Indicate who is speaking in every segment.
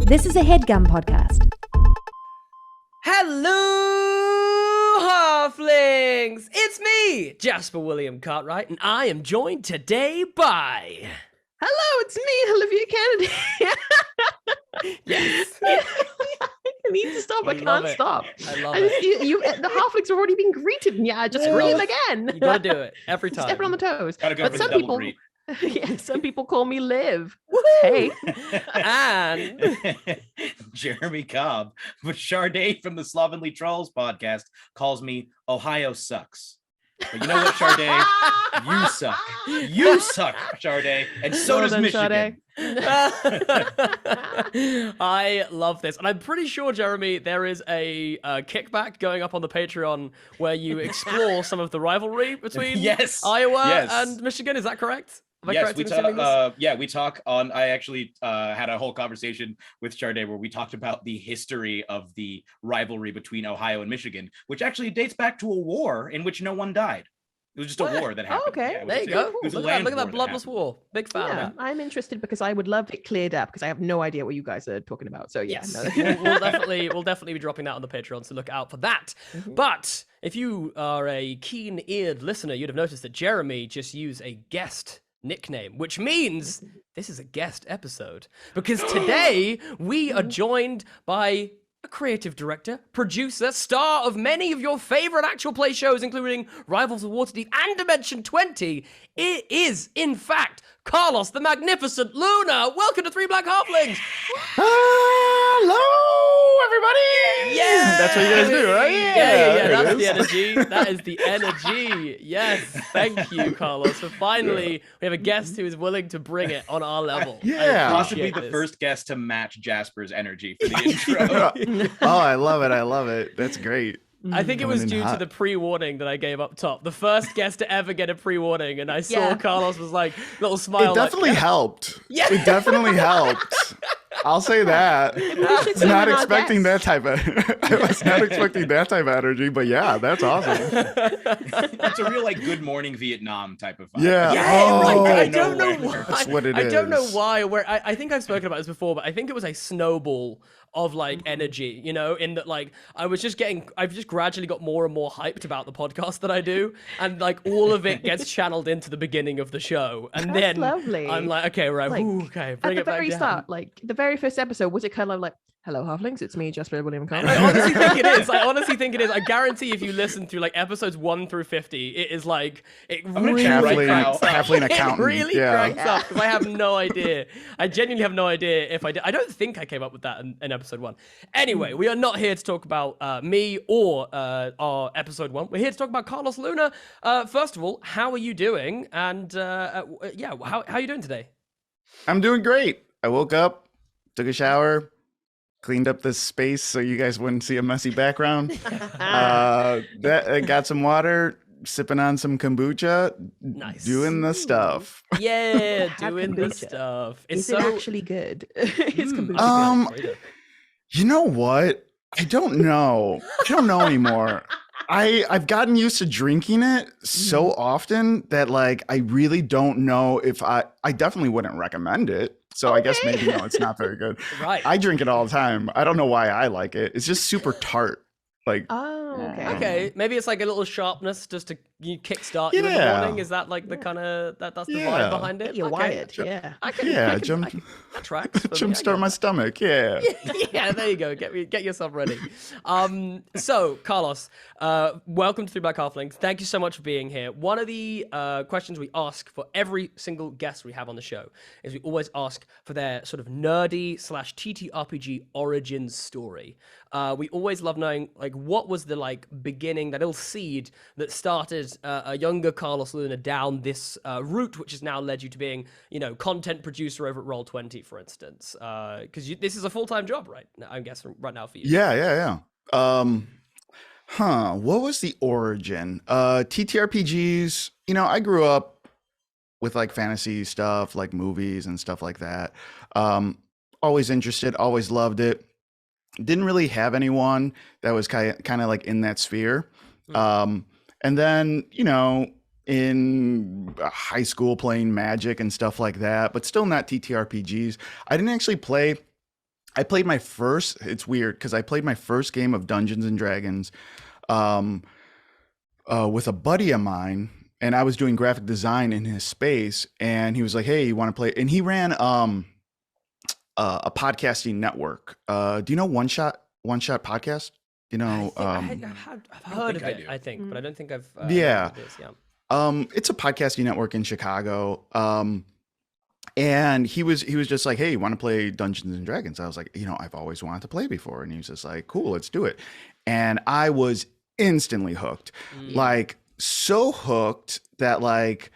Speaker 1: This is a HeadGum podcast.
Speaker 2: Hello, Halflings! It's me, Jasper William Cartwright, and I am joined today by...
Speaker 3: Hello, it's me, Olivia Kennedy.
Speaker 2: Yes.
Speaker 3: I need to stop. I can't stop.
Speaker 2: I love it.
Speaker 3: The halflings have already been greeted, and I just scream again.
Speaker 2: You gotta do it every time.
Speaker 3: Stepping on the toes.
Speaker 4: Gotta go
Speaker 3: But
Speaker 4: for
Speaker 3: some
Speaker 4: the double
Speaker 3: people,
Speaker 4: greet.
Speaker 3: yeah, some people call me Liv. Hey,
Speaker 2: And
Speaker 4: Jeremy Cobb, but Sharday from the Slovenly Trolls podcast calls me Ohio sucks. But you know what, Sharday? You suck. You suck, Sharday. And so
Speaker 3: Well
Speaker 4: does
Speaker 3: done,
Speaker 4: Michigan.
Speaker 2: I love this, and I'm pretty sure, Jeremy, there is a kickback going up on the Patreon where you explore some of the rivalry between
Speaker 4: Yes.
Speaker 2: Iowa
Speaker 4: Yes.
Speaker 2: and Michigan. Is that correct? Am I
Speaker 4: Yes,
Speaker 2: correct
Speaker 4: we
Speaker 2: in assuming this?
Speaker 4: we talk on. I actually had a whole conversation with Sharday where we talked about the history of the rivalry between Ohio and Michigan, which actually dates back to a war in which no one died. It was just a
Speaker 2: What?
Speaker 4: war that happened.
Speaker 3: okay.
Speaker 4: Yeah, it was
Speaker 2: There you
Speaker 4: a-
Speaker 2: go.
Speaker 4: it was a
Speaker 2: Look at
Speaker 4: land
Speaker 2: that
Speaker 4: war that
Speaker 2: bloodless
Speaker 4: happened.
Speaker 2: war. Big fan of
Speaker 3: yeah,
Speaker 2: that.
Speaker 3: I'm interested because I would love it cleared up because I have no idea what you guys are talking about. So yeah,
Speaker 2: Yes,
Speaker 3: no.
Speaker 2: we'll definitely be dropping that on the Patreon, so look out for that. But if you are a keen-eared listener, you'd have noticed that Jeremy just used a guest nickname, which means this is a guest episode because today we are joined by a creative director, producer, star of many of your favorite actual play shows, including Rivals of Waterdeep and Dimension 20. It is, in fact, Carlos the Magnificent Luna. Welcome to Three Black Halflings.
Speaker 5: Hello, everybody.
Speaker 2: Yeah,
Speaker 5: That's what you guys do, right?
Speaker 2: Yeah.
Speaker 5: there
Speaker 2: That's
Speaker 5: it
Speaker 2: the
Speaker 5: is.
Speaker 2: energy. That is the energy. Yes, thank you, Carlos. So finally, we have a guest who is willing to bring it on our level. I
Speaker 5: Yeah.
Speaker 4: Possibly
Speaker 2: appreciate
Speaker 4: the
Speaker 2: this.
Speaker 4: first guest to match Jasper's energy for the intro.
Speaker 5: Oh, I love it. I love it. That's great.
Speaker 2: I think it
Speaker 5: Coming
Speaker 2: was
Speaker 5: in
Speaker 2: due to
Speaker 5: hot.
Speaker 2: the pre-warning that I gave up top. The first guest to ever get a pre-warning, and I saw
Speaker 3: Yeah.
Speaker 2: Carlos was like little smile.
Speaker 5: It definitely
Speaker 2: like,
Speaker 5: helped.
Speaker 2: Yeah.
Speaker 5: It definitely helped. I'll say that. I was not expecting that type of. I was not expecting that type of energy, but yeah, that's awesome.
Speaker 4: It's a real like Good Morning Vietnam type of vibe.
Speaker 5: Yeah.
Speaker 2: Yeah,
Speaker 5: Oh,
Speaker 2: right. I
Speaker 4: no
Speaker 2: don't know
Speaker 4: way.
Speaker 2: why.
Speaker 5: That's what it
Speaker 2: I don't know
Speaker 5: is.
Speaker 2: why. Where I think I've spoken about this before, but I think it was a snowball of like energy, you know, in that like I've just gradually got more and more hyped about the podcast that I do, and like all of it gets channeled into the beginning of the show, and
Speaker 3: That's
Speaker 2: then
Speaker 3: lovely.
Speaker 2: I'm like, okay, right,
Speaker 3: Like,
Speaker 2: okay,
Speaker 3: At
Speaker 2: bring
Speaker 3: the
Speaker 2: it back
Speaker 3: very
Speaker 2: down.
Speaker 3: start, like the very first episode, was it kind of like, "Hello, halflings, it's me, Jasper William Carter."
Speaker 2: I honestly think it is. I honestly think it is. I guarantee if you listen through like episodes 1 through 50, it is like it
Speaker 4: gonna
Speaker 2: really
Speaker 4: check right now.
Speaker 2: cranks up.
Speaker 5: Halfling
Speaker 2: It
Speaker 5: accountant,
Speaker 2: really
Speaker 5: yeah.
Speaker 2: cranks up because I have no idea. I genuinely have no idea if I did. I don't think I came up with that in episode 1. Anyway, we are not here to talk about me or our episode 1. We're here to talk about Carlos Luna. First of all, how are you doing? And yeah, how are you doing today?
Speaker 5: I'm doing great. I woke up, took a shower, cleaned up this space so you guys wouldn't see a messy background. I got some water, sipping on some kombucha,
Speaker 2: Nice.
Speaker 5: doing the stuff.
Speaker 2: Yeah,
Speaker 3: Have
Speaker 2: doing the
Speaker 3: kombucha.
Speaker 2: stuff.
Speaker 3: Is it actually good? It's kombucha.
Speaker 5: You know what? I don't know. I don't know anymore. I've gotten used to drinking it so often that like I really don't know if I definitely wouldn't recommend it. So I guess maybe no, it's not very good.
Speaker 2: Right.
Speaker 5: I drink it all the time. I don't know why I like it. It's just super tart. Like
Speaker 3: Oh, okay.
Speaker 2: Okay, maybe it's like a little sharpness just to kickstart you in the
Speaker 5: Yeah.
Speaker 2: morning. Is that like the kind of that's the vibe
Speaker 5: Yeah.
Speaker 2: behind it?
Speaker 3: You're
Speaker 2: Okay.
Speaker 3: wired, yeah.
Speaker 2: I can,
Speaker 5: yeah,
Speaker 2: I can,
Speaker 5: jump
Speaker 2: that tracks. for me, I
Speaker 5: jumpstart my
Speaker 2: get
Speaker 5: stomach. Yeah.
Speaker 2: that. Yeah, there you go. Get yourself ready. So Carlos, welcome to Three Black Halflings. Thank you so much for being here. One of the questions we ask for every single guest we have on the show is we always ask for their sort of nerdy / TTRPG origin story. We always love knowing like what was the like beginning, that little seed that started a younger Carlos Luna down this route, which has now led you to being, you know, content producer over at Roll20, for instance. Because this is a full-time job, right? I guess right now for you.
Speaker 5: Yeah. What was the origin? TTRPGs, you know, I grew up with like fantasy stuff, like movies and stuff like that. Always interested, always loved it. Didn't really have anyone that was kind of like in that sphere. And then, you know, in high school playing Magic and stuff like that, but still not TTRPGs. I didn't actually play I played my first. It's weird because I played my first game of Dungeons and Dragons um, with a buddy of mine, and I was doing graphic design in his space, and he was like, "Hey, you want to play?" And he ran a podcasting network. Do you know One Shot Podcast? You know,
Speaker 2: I've heard of
Speaker 4: think I
Speaker 2: it,
Speaker 4: do.
Speaker 2: I think, but I don't think I've.
Speaker 5: Yeah.
Speaker 2: heard of this, yeah.
Speaker 5: It's a podcasting network in Chicago. And he was just like, "Hey, you want to play Dungeons and Dragons?" I was like, "I've always wanted to play before." And he was just like, "Cool, let's do it." And I was instantly hooked. Like so hooked that like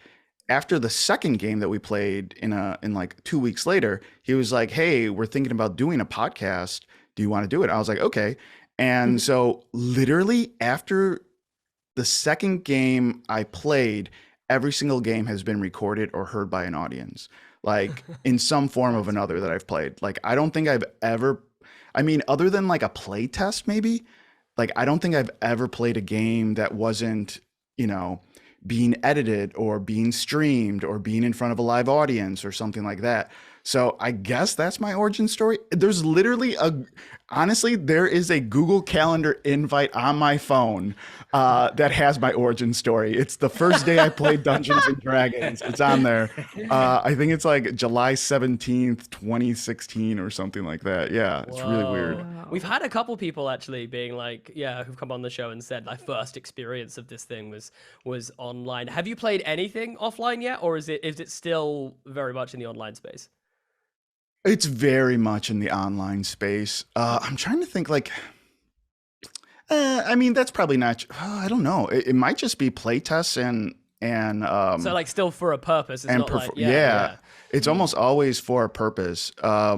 Speaker 5: after the second game that we played in like 2 weeks later, he was like, "Hey, we're thinking about doing a podcast. Do you want to do it?" I was like, "Okay." And so literally after the second game I played, every single game has been recorded or heard by an audience, like in some form of another that I've played. Like, I don't think I've ever, I mean, other than like a play test, maybe, like, I don't think I've ever played a game that wasn't, being edited or being streamed or being in front of a live audience or something like that. So I guess that's my origin story. There's literally honestly, there is a Google Calendar invite on my phone that has my origin story. It's the first day I played Dungeons and Dragons. It's on there. I think it's like July 17th, 2016 or something like that. Yeah, it's really weird.
Speaker 2: Whoa. We've had a couple people actually being like, yeah, who've come on the show and said my first experience of this thing was online. Have you played anything offline yet, or is it still very much in the online space?
Speaker 5: It's very much in the online space. I'm trying to think like, I mean, that's probably not, I don't know. It might just be play tests and
Speaker 2: So like still for a purpose. It's not like,
Speaker 5: yeah, it's almost always for a purpose.
Speaker 2: I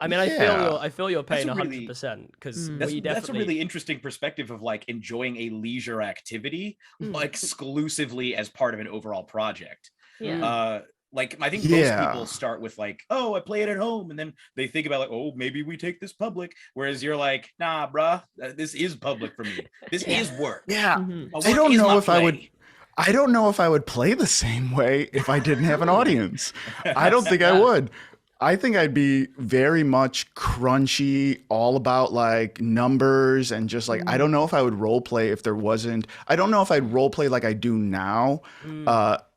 Speaker 2: mean, I feel your pain
Speaker 4: That's a really-
Speaker 2: 100% because
Speaker 4: That's a really interesting perspective of like enjoying a leisure activity exclusively as part of an overall project.
Speaker 3: Yeah.
Speaker 4: Like I think most people start with like, oh, I play it at home, and then they think about like, oh, maybe we take this public. Whereas you're like, nah, bruh, this is public for me. This is work.
Speaker 5: Yeah,
Speaker 3: Mhm.
Speaker 4: My
Speaker 5: I
Speaker 4: work
Speaker 5: don't
Speaker 4: is
Speaker 5: know
Speaker 4: my
Speaker 5: if I would.
Speaker 4: play.
Speaker 5: I don't know if I would play the same way if I didn't have an audience. I don't think I would. I think I'd be very much crunchy, all about like numbers and just like, I don't know if I would role play if there wasn't, I don't know if I'd role play like I do now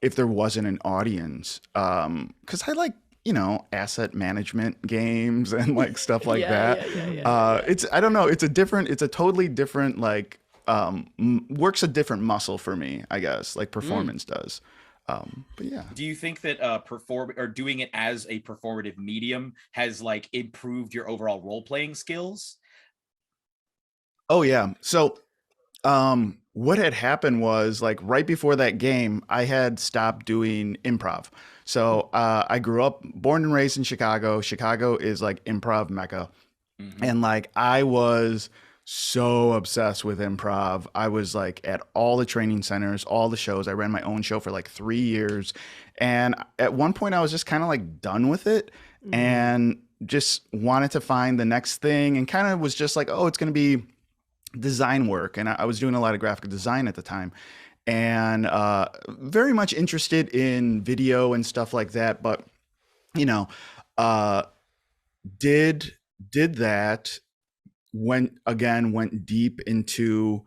Speaker 5: if there wasn't an audience. Because I like, asset management games and like stuff like that. I don't know. It's a totally different, like, works a different muscle for me, I guess, like performance does. But yeah.
Speaker 4: Do you think that doing it as a performative medium has like improved your overall role playing skills?
Speaker 5: Oh yeah. So what had happened was like right before that game, I had stopped doing improv. So I grew up, born and raised in Chicago. Chicago is like improv mecca. And like I was so obsessed with improv. I was like at all the training centers, all the shows. I ran my own show for like 3 years. And at one point I was just kind of like done with it and just wanted to find the next thing and kind of was just like, oh, it's going to be design work. And I was doing a lot of graphic design at the time and very much interested in video and stuff like that. But, did that, went deep into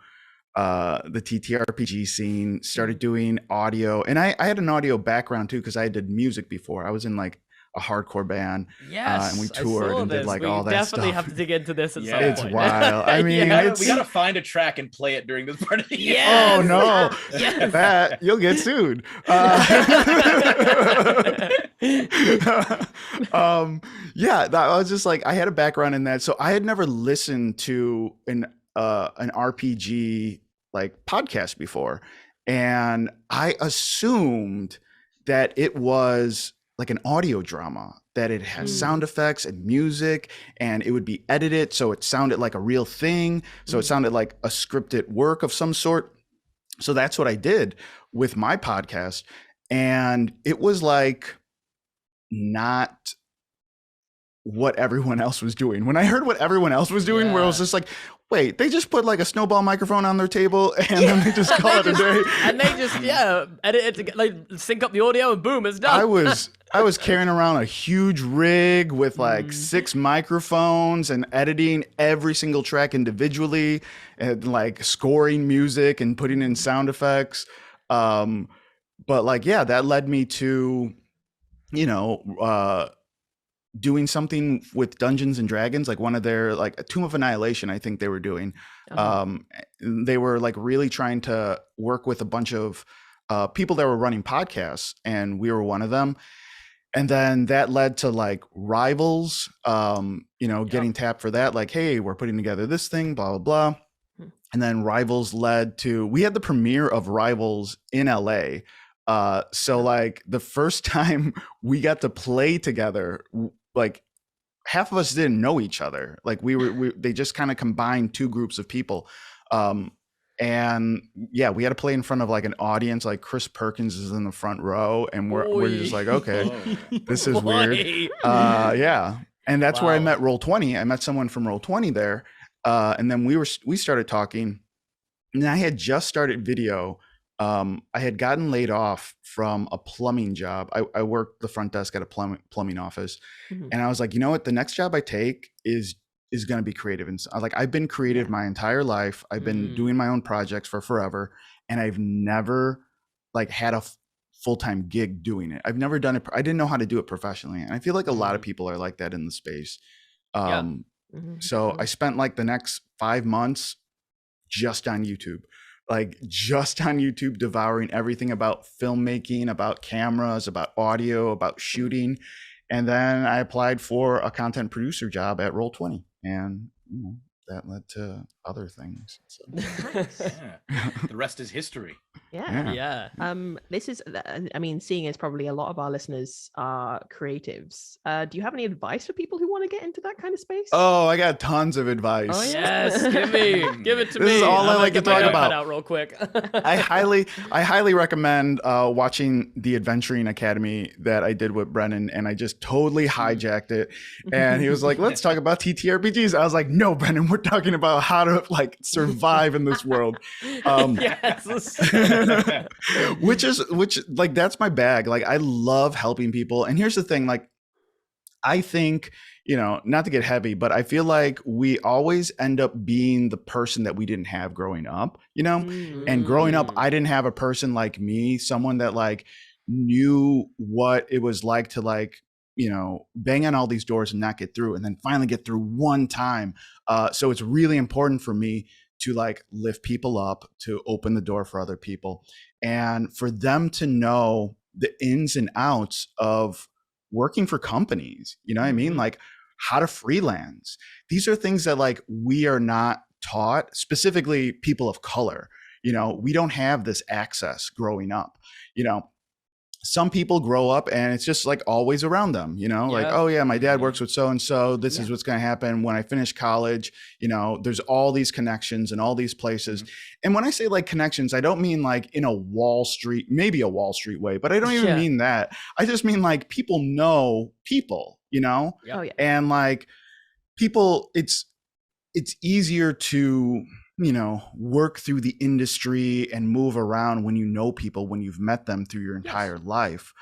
Speaker 5: the TTRPG scene, started doing audio, and I had an audio background too because I did music before. I was in like a hardcore band, and we toured and did like all that stuff.
Speaker 2: We definitely have to dig into this at some
Speaker 4: Yeah.
Speaker 2: point.
Speaker 5: It's wild. I mean,
Speaker 4: We gotta find a track and play it during this part of the
Speaker 2: Yes!
Speaker 5: oh no,
Speaker 2: Yes!
Speaker 5: that you'll get sued. Yeah, I was just like, I had a background in that, so I had never listened to an RPG like podcast before, and I assumed that it was like an audio drama, that it has sound effects and music and it would be edited so it sounded like a real thing, so it sounded like a scripted work of some sort. So that's what I did with my podcast, and it was like not what everyone else was doing. When I heard what everyone else was doing, where I was just like, wait, they just put like a snowball microphone on their table and then they just call it a day.
Speaker 2: And they just edit it to get, like sync up the audio and boom, it's done.
Speaker 5: I was carrying around a huge rig with like 6 microphones and editing every single track individually and like scoring music and putting in sound effects. But like, yeah, that led me to, you know, doing something with Dungeons and Dragons, like one of their, like a Tomb of Annihilation, I think they were doing. They were like really trying to work with a bunch of people that were running podcasts, and we were one of them. And then that led to like Rivals, you know, getting tapped for that. Like, hey, we're putting together this thing, blah, blah, blah. And then Rivals led to, we had the premiere of Rivals in LA. So like the first time we got to play together, like half of us didn't know each other. Like they just kind of combined 2 groups of people. And yeah, we had to play in front of like an audience, like Chris Perkins is in the front row, and we're just like, okay, this is weird. Yeah. And that's where I met Roll20. I met someone from Roll20 there. And then we started talking, and I had just started video. I had gotten laid off from a plumbing job. I worked the front desk at a plumbing office. And I was like, you know what? The next job I take is going to be creative. And like, I've been creative my entire life. I've been doing my own projects for forever. And I've never like had a full-time gig doing it. I've never done it. I didn't know how to do it professionally. And I feel like a lot of people are like that in the space. So I spent like the next 5 months just on YouTube. Like just on YouTube, devouring everything about filmmaking, about cameras, about audio, about shooting. And then I applied for a content producer job at Roll20, and you know, that led to other things. So.
Speaker 4: The rest is history.
Speaker 2: Yeah.
Speaker 3: This is, I mean, seeing as probably a lot of our listeners are creatives, do you have any advice for people who want to get into that kind of space?
Speaker 5: Oh, I got tons of advice.
Speaker 3: Oh, yeah.
Speaker 2: Yes, give it to me.
Speaker 5: This is all I like to
Speaker 2: get my
Speaker 5: talk
Speaker 2: notepad
Speaker 5: about.
Speaker 2: out real quick.
Speaker 5: I highly recommend watching the Adventuring Academy that I did with Brennan, and I just totally hijacked it. And he was like, let's talk about TTRPGs. I was like, no, Brennan, we're talking about how to like survive in this world.
Speaker 2: Yes.
Speaker 5: which like, that's my bag. Like, I love helping people. And here's the thing, like, I think, you know, not to get heavy, but I feel like we always end up being the person that we didn't have growing up, you know? And growing up, I didn't have a person like me, someone that like knew what it was like to like, you know, bang on all these doors and not get through, and then finally get through one time. So it's really important for me to like lift people up, to open the door for other people, and for them to know the ins and outs of working for companies, you know what I mean? Like how to freelance. These are things that like we are not taught, specifically people of color. You know, we don't have this access growing up. You know, some people grow up and it's just like always around them, you know, like, oh yeah, my dad works with so-and-so. This is what's going to happen when I finish college. You know, there's all these connections and all these places. And when I say like connections, I don't mean like in a Wall Street, maybe a Wall Street way, but I don't even mean that. I just mean like people know people, you know, and like people, it's easier to, you know, work through the industry and move around when you know people, when you've met them through your entire life.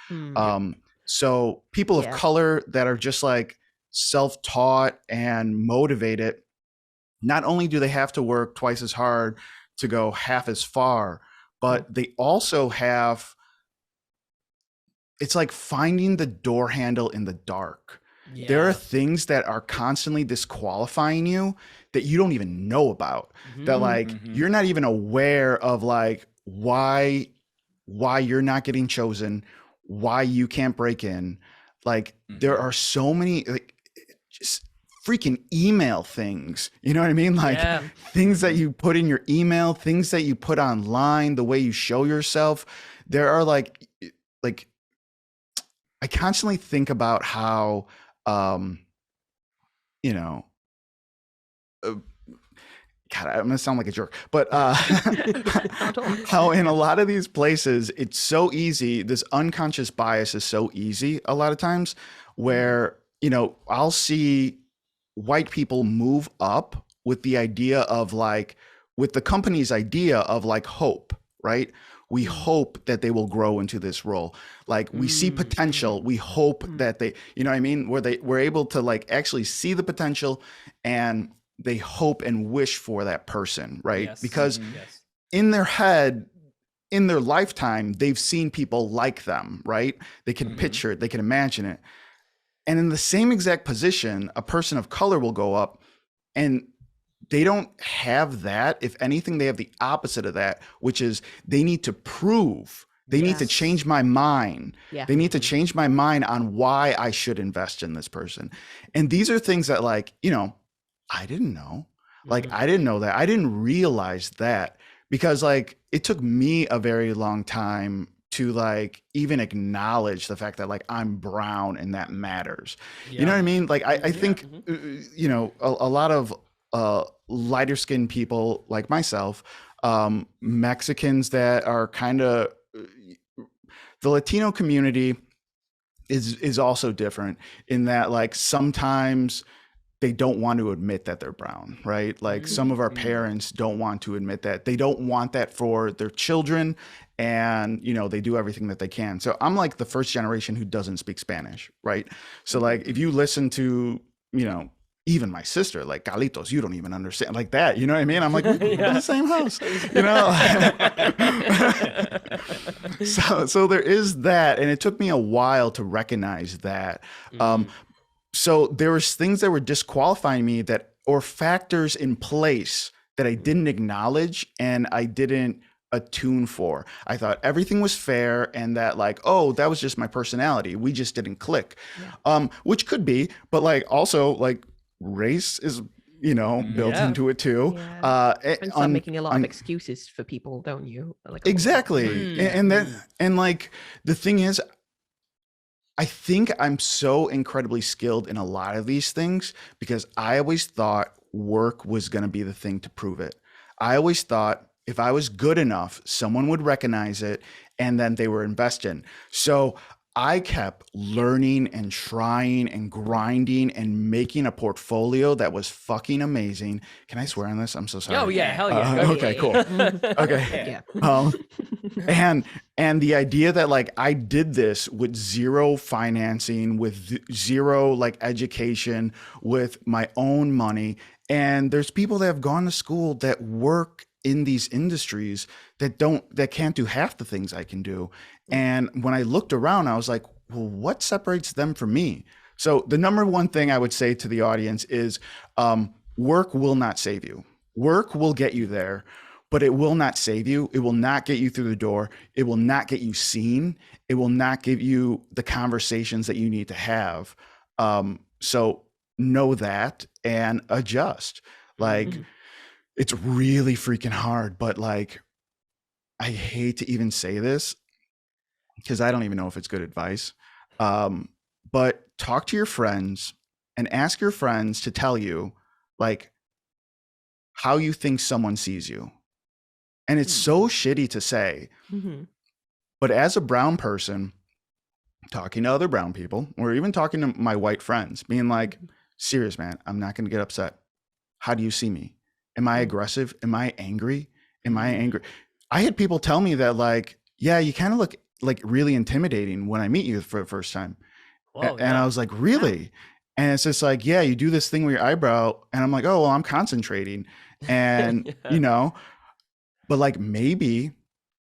Speaker 5: So people of color that are just like self-taught and motivated, not only do they have to work twice as hard to go half as far, but they also have, it's like finding the door handle in the dark. There are things that are constantly disqualifying you that you don't even know about, that like you're not even aware of, like why you're not getting chosen, why you can't break in. Like there are so many like just freaking email things, you know what I mean? Like things that you put in your email, things that you put online, the way you show yourself. There are like I constantly think about how you know, God, I'm gonna sound like a jerk, but how in a lot of these places, it's so easy. This unconscious bias is so easy a lot of times, where I'll see white people move up with the idea of like, with the company's idea of like hope, right? We hope that they will grow into this role. Like we see potential. We hope that they, you know what I mean? Where we're able to like actually see the potential and they hope and wish for that person, right?
Speaker 2: Yes.
Speaker 5: Because
Speaker 2: Yes.
Speaker 5: in their head, in their lifetime, they've seen people like them, right? They can picture it, they can imagine it. And in the same exact position, a person of color will go up and they don't have that. If anything, they have the opposite of that, which is they need to prove, they need to
Speaker 3: Yes.
Speaker 5: change my mind.
Speaker 3: Yeah.
Speaker 5: They need to change my mind on why I should invest in this person. And these are things that like, I didn't know. Like, I didn't know that. I didn't realize that because like, it took me a very long time to like even acknowledge the fact that like I'm brown and that matters. You know what I mean? Like I think a lot of lighter skinned people like myself, Mexicans that are kind of the Latino community is also different in that like sometimes they don't want to admit that they're brown, right? Like some of our parents don't want to admit that. They don't want that for their children and, they do everything that they can. So I'm like the first generation who doesn't speak Spanish, right? So like if you listen to, even my sister, like Carlitos, you don't even understand like that. You know what I mean? I'm like, we grew up in the same house, So there is that. And it took me a while to recognize that. So there was things that were disqualifying me or factors in place that I didn't acknowledge and I didn't attune for. I thought everything was fair and that like, oh, that was just my personality. We just didn't click, which could be, but like also like race is, built into it too.
Speaker 3: Yeah. And start making a lot of excuses for people, don't you? Like
Speaker 5: exactly. And like the thing is, I think I'm so incredibly skilled in a lot of these things because I always thought work was going to be the thing to prove it. I always thought if I was good enough, someone would recognize it and then they were invested. So I kept learning and trying and grinding and making a portfolio that was fucking amazing. Can I swear on this? I'm so sorry.
Speaker 2: Oh yeah, hell yeah. Go
Speaker 5: Okay,
Speaker 2: for it.
Speaker 5: cool. Okay.
Speaker 3: Yeah.
Speaker 5: And the idea that like I did this with zero financing, with zero like education, with my own money. And there's people that have gone to school that work in these industries that can't do half the things I can do. And when I looked around, I was like, well, what separates them from me? So the number one thing I would say to the audience is work will not save you. Work will get you there, but it will not save you. It will not get you through the door. It will not get you seen. It will not give you the conversations that you need to have. So know that and adjust. Like, it's really freaking hard, but like, I hate to even say this because I don't even know if it's good advice. But talk to your friends and ask your friends to tell you like how you think someone sees you. And it's so shitty to say, but as a brown person, talking to other brown people, or even talking to my white friends, being like, serious, man, I'm not going to get upset. How do you see me? Am I aggressive? Am I angry? Am I angry? I had people tell me that like, yeah, you kind of look like really intimidating when I meet you for the first time.
Speaker 2: Whoa,
Speaker 5: And I was like, really? And it's just like, yeah, you do this thing with your eyebrow. And I'm like, oh, well, I'm concentrating. And, but like maybe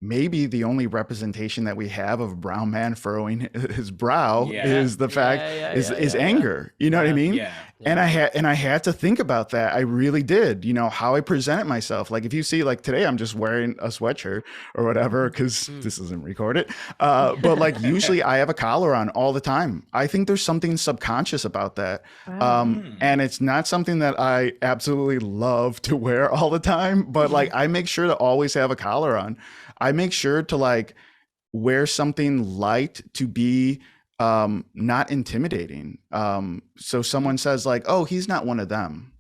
Speaker 5: the only representation that we have of a brown man furrowing his brow is the fact is anger. You know what I mean?
Speaker 4: Yeah.
Speaker 5: And I had to think about that. I really did, how I presented myself. Like if you see like today, I'm just wearing a sweatshirt or whatever, cause this isn't recorded. But like usually I have a collar on all the time. I think there's something subconscious about that. And it's not something that I absolutely love to wear all the time, but like I make sure to always have a collar on. I make sure to like wear something light to be not intimidating. So someone says like, oh, he's not one of them.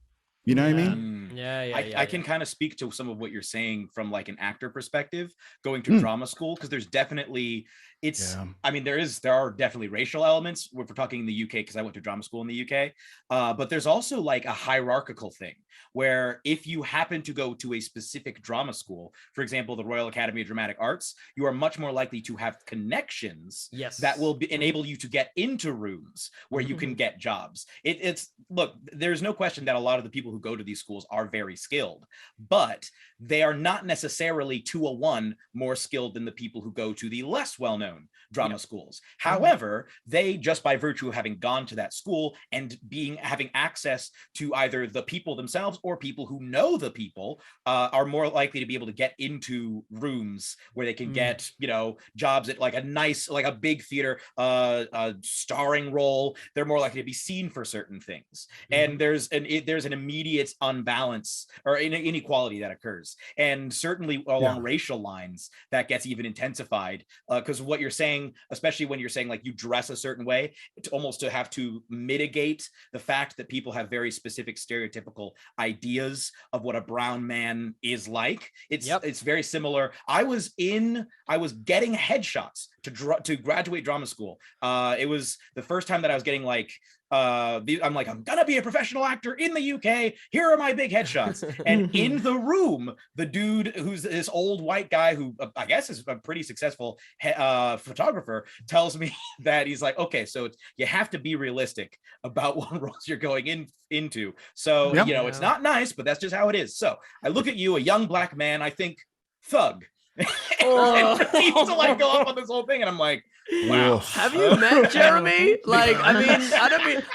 Speaker 5: You know what I
Speaker 2: Yeah.
Speaker 5: mean?
Speaker 4: I can kind of speak to some of what you're saying from like an actor perspective, going to
Speaker 5: Mm.
Speaker 4: drama school, because there's definitely
Speaker 5: Yeah.
Speaker 4: I mean, there are definitely racial elements if we're talking in the UK, because I went to drama school in the UK. But there's also like a hierarchical thing where if you happen to go to a specific drama school, for example, the Royal Academy of Dramatic Arts, you are much more likely to have connections
Speaker 2: Yes.
Speaker 4: that will enable you to get into rooms where you can get jobs. It's look, there's no question that a lot of the people who go to these schools are very skilled, but they are not necessarily 201 more skilled than the people who go to the less well-known drama schools. However, they, just by virtue of having gone to that school and having access to either the people themselves or people who know the people, are more likely to be able to get into rooms where they can get, you know, jobs at like a nice, like a big theater, a starring role. They're more likely to be seen for certain things. And there's an immediate unbalance or inequality that occurs. And certainly along racial lines, that gets even intensified, because what you're saying, especially when you're saying like you dress a certain way, it's almost to have to mitigate the fact that people have very specific stereotypical ideas of what a brown man is like. It's very similar. I was getting headshots to graduate drama school. It was the first time that I was getting like I'm like, I'm gonna be a professional actor in the UK. Here are my big headshots. And in the room, the dude who's this old white guy who I guess is a pretty successful photographer tells me that he's like, okay, so you have to be realistic about what roles you're going into. So, you know, it's not nice, but that's just how it is. So I look at you, a young black man, I think thug. And proceeds to like go up on this whole thing, and I'm like, wow.
Speaker 2: Have you met Jeremy? Like, I mean,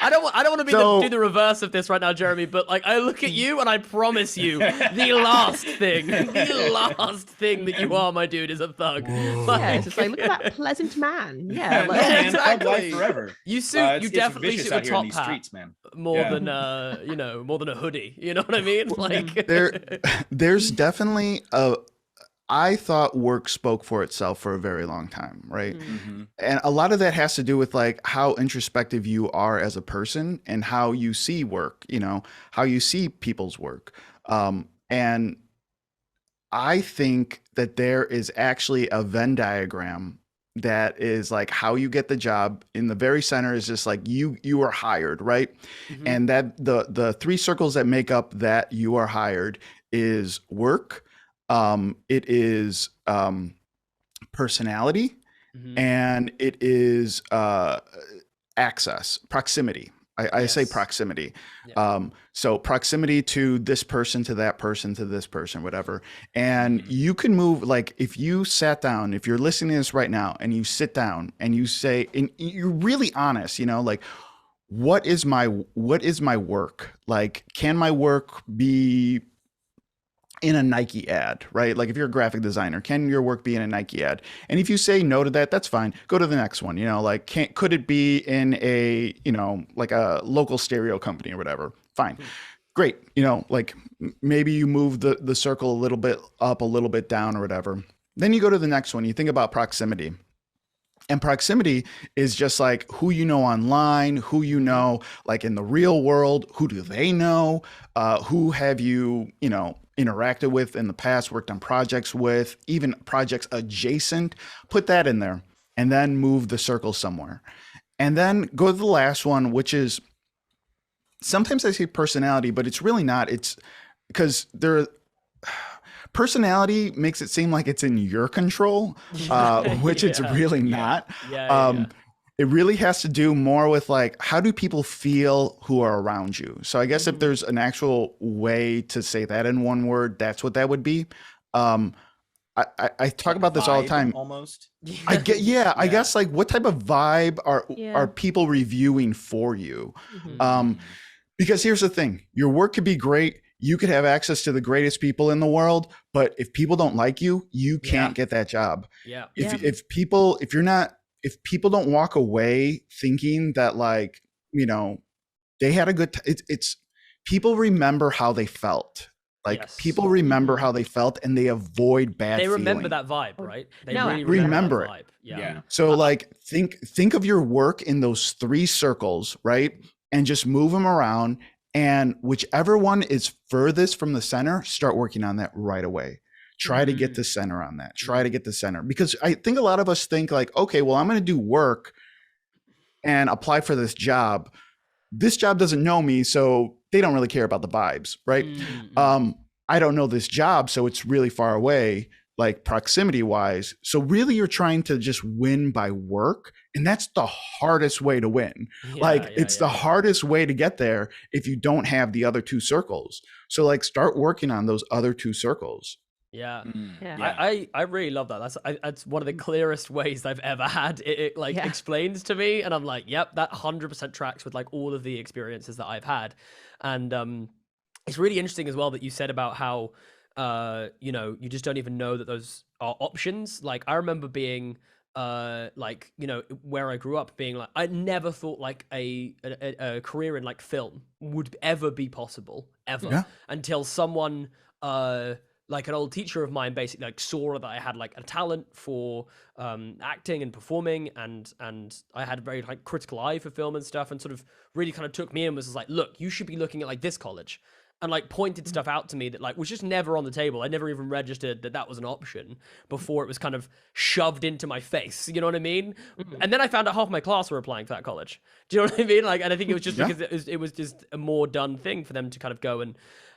Speaker 2: I don't want to be do the reverse of this right now, Jeremy. But like, I look at you, and I promise you, the last thing that you are, my dude, is a thug. Like,
Speaker 3: Yeah, it's just like, look at that pleasant man. Yeah, like,
Speaker 4: man,
Speaker 2: exactly.
Speaker 4: thug life forever.
Speaker 2: You suit, you
Speaker 4: it's
Speaker 2: definitely
Speaker 4: vicious
Speaker 2: suit a
Speaker 4: out here in
Speaker 2: top
Speaker 4: these
Speaker 2: hat
Speaker 4: streets, man.
Speaker 2: more than more than a hoodie. You know what I mean? Like,
Speaker 5: There's definitely I thought work spoke for itself for a very long time, right? And a lot of that has to do with like how introspective you are as a person and how you see work, you know, how you see people's work. And I think that there is actually a Venn diagram that is like how you get the job. In the very center is just like you are hired, right? And that the three circles that make up that you are hired is work, it is personality, and it is access, proximity. I say proximity. So proximity to this person, to that person, to this person, whatever. And you can move, like if you sat down, if you're listening to this right now and you sit down and you say, and you're really honest, you know, like, what is my work? Like, can my work be in a Nike ad, right? Like if you're a graphic designer, can your work be in a Nike ad? And if you say no to that, that's fine. Go to the next one. You know, like could it be in a, you know, like a local stereo company or whatever? Fine. Great. You know, like maybe you move the circle a little bit up, a little bit down or whatever. Then you go to the next one. You think about proximity. And proximity is just like who you know online, who you know, like in the real world, who do they know? Who have you, you know, interacted with in the past, worked on projects with, even projects adjacent, put that in there, and then move the circle somewhere. And then go to the last one, which is, sometimes I say personality, but it's really not. It's because personality makes it seem like it's in your control, which it's really not. It really has to do more with like, how do people feel who are around you? So I guess if there's an actual way to say that in one word, that's what that would be. I talk about this all the time.
Speaker 4: Almost.
Speaker 5: I guess like what type of vibe are people reviewing for you? Because here's the thing, your work could be great. You could have access to the greatest people in the world, but if people don't like you, you can't get that job. If people don't walk away thinking that, like, you know, they had a good it's people remember how they felt. Like people remember how they felt and they avoid bad feeling.
Speaker 2: They remember that vibe, right? They really
Speaker 5: remember
Speaker 2: that
Speaker 5: it.
Speaker 2: vibe.
Speaker 5: So like think of your work in those three circles, right? And just move them around And whichever one is furthest from the center, start working on that right away. Try to get the center on that. Try to get the center. Because I think a lot of us think like, okay, well, I'm going to do work and apply for this job. This job doesn't know me, so they don't really care about the vibes, right? I don't know this job, so it's really far away, like proximity wise. So really you're trying to just win by work. And that's the hardest way to win. It's the hardest way to get there if you don't have the other two circles. So like start working on those other two circles.
Speaker 2: Yeah.
Speaker 3: Yeah.
Speaker 2: I really love that. That's one of the clearest ways I've ever had it like explained to me, and I'm like, yep, that 100% tracks with like all of the experiences that I've had. And it's really interesting as well that you said about how you know, you just don't even know that those are options. Like I remember being like, you know, where I grew up, being like, I never thought like a career in like film would ever be possible ever until someone like an old teacher of mine basically like saw that I had like a talent for acting and performing, and I had a very like critical eye for film and stuff, and sort of really kind of took me in, was like, look, you should be looking at like this college, and like pointed stuff out to me that like was just never on the table. I never even registered that that was an option before it was kind of shoved into my face. You know what I mean? And then I found out half my class were applying for that college. Do you know what I mean? Like, and I think it was just because it was just a more done thing for them to kind of go and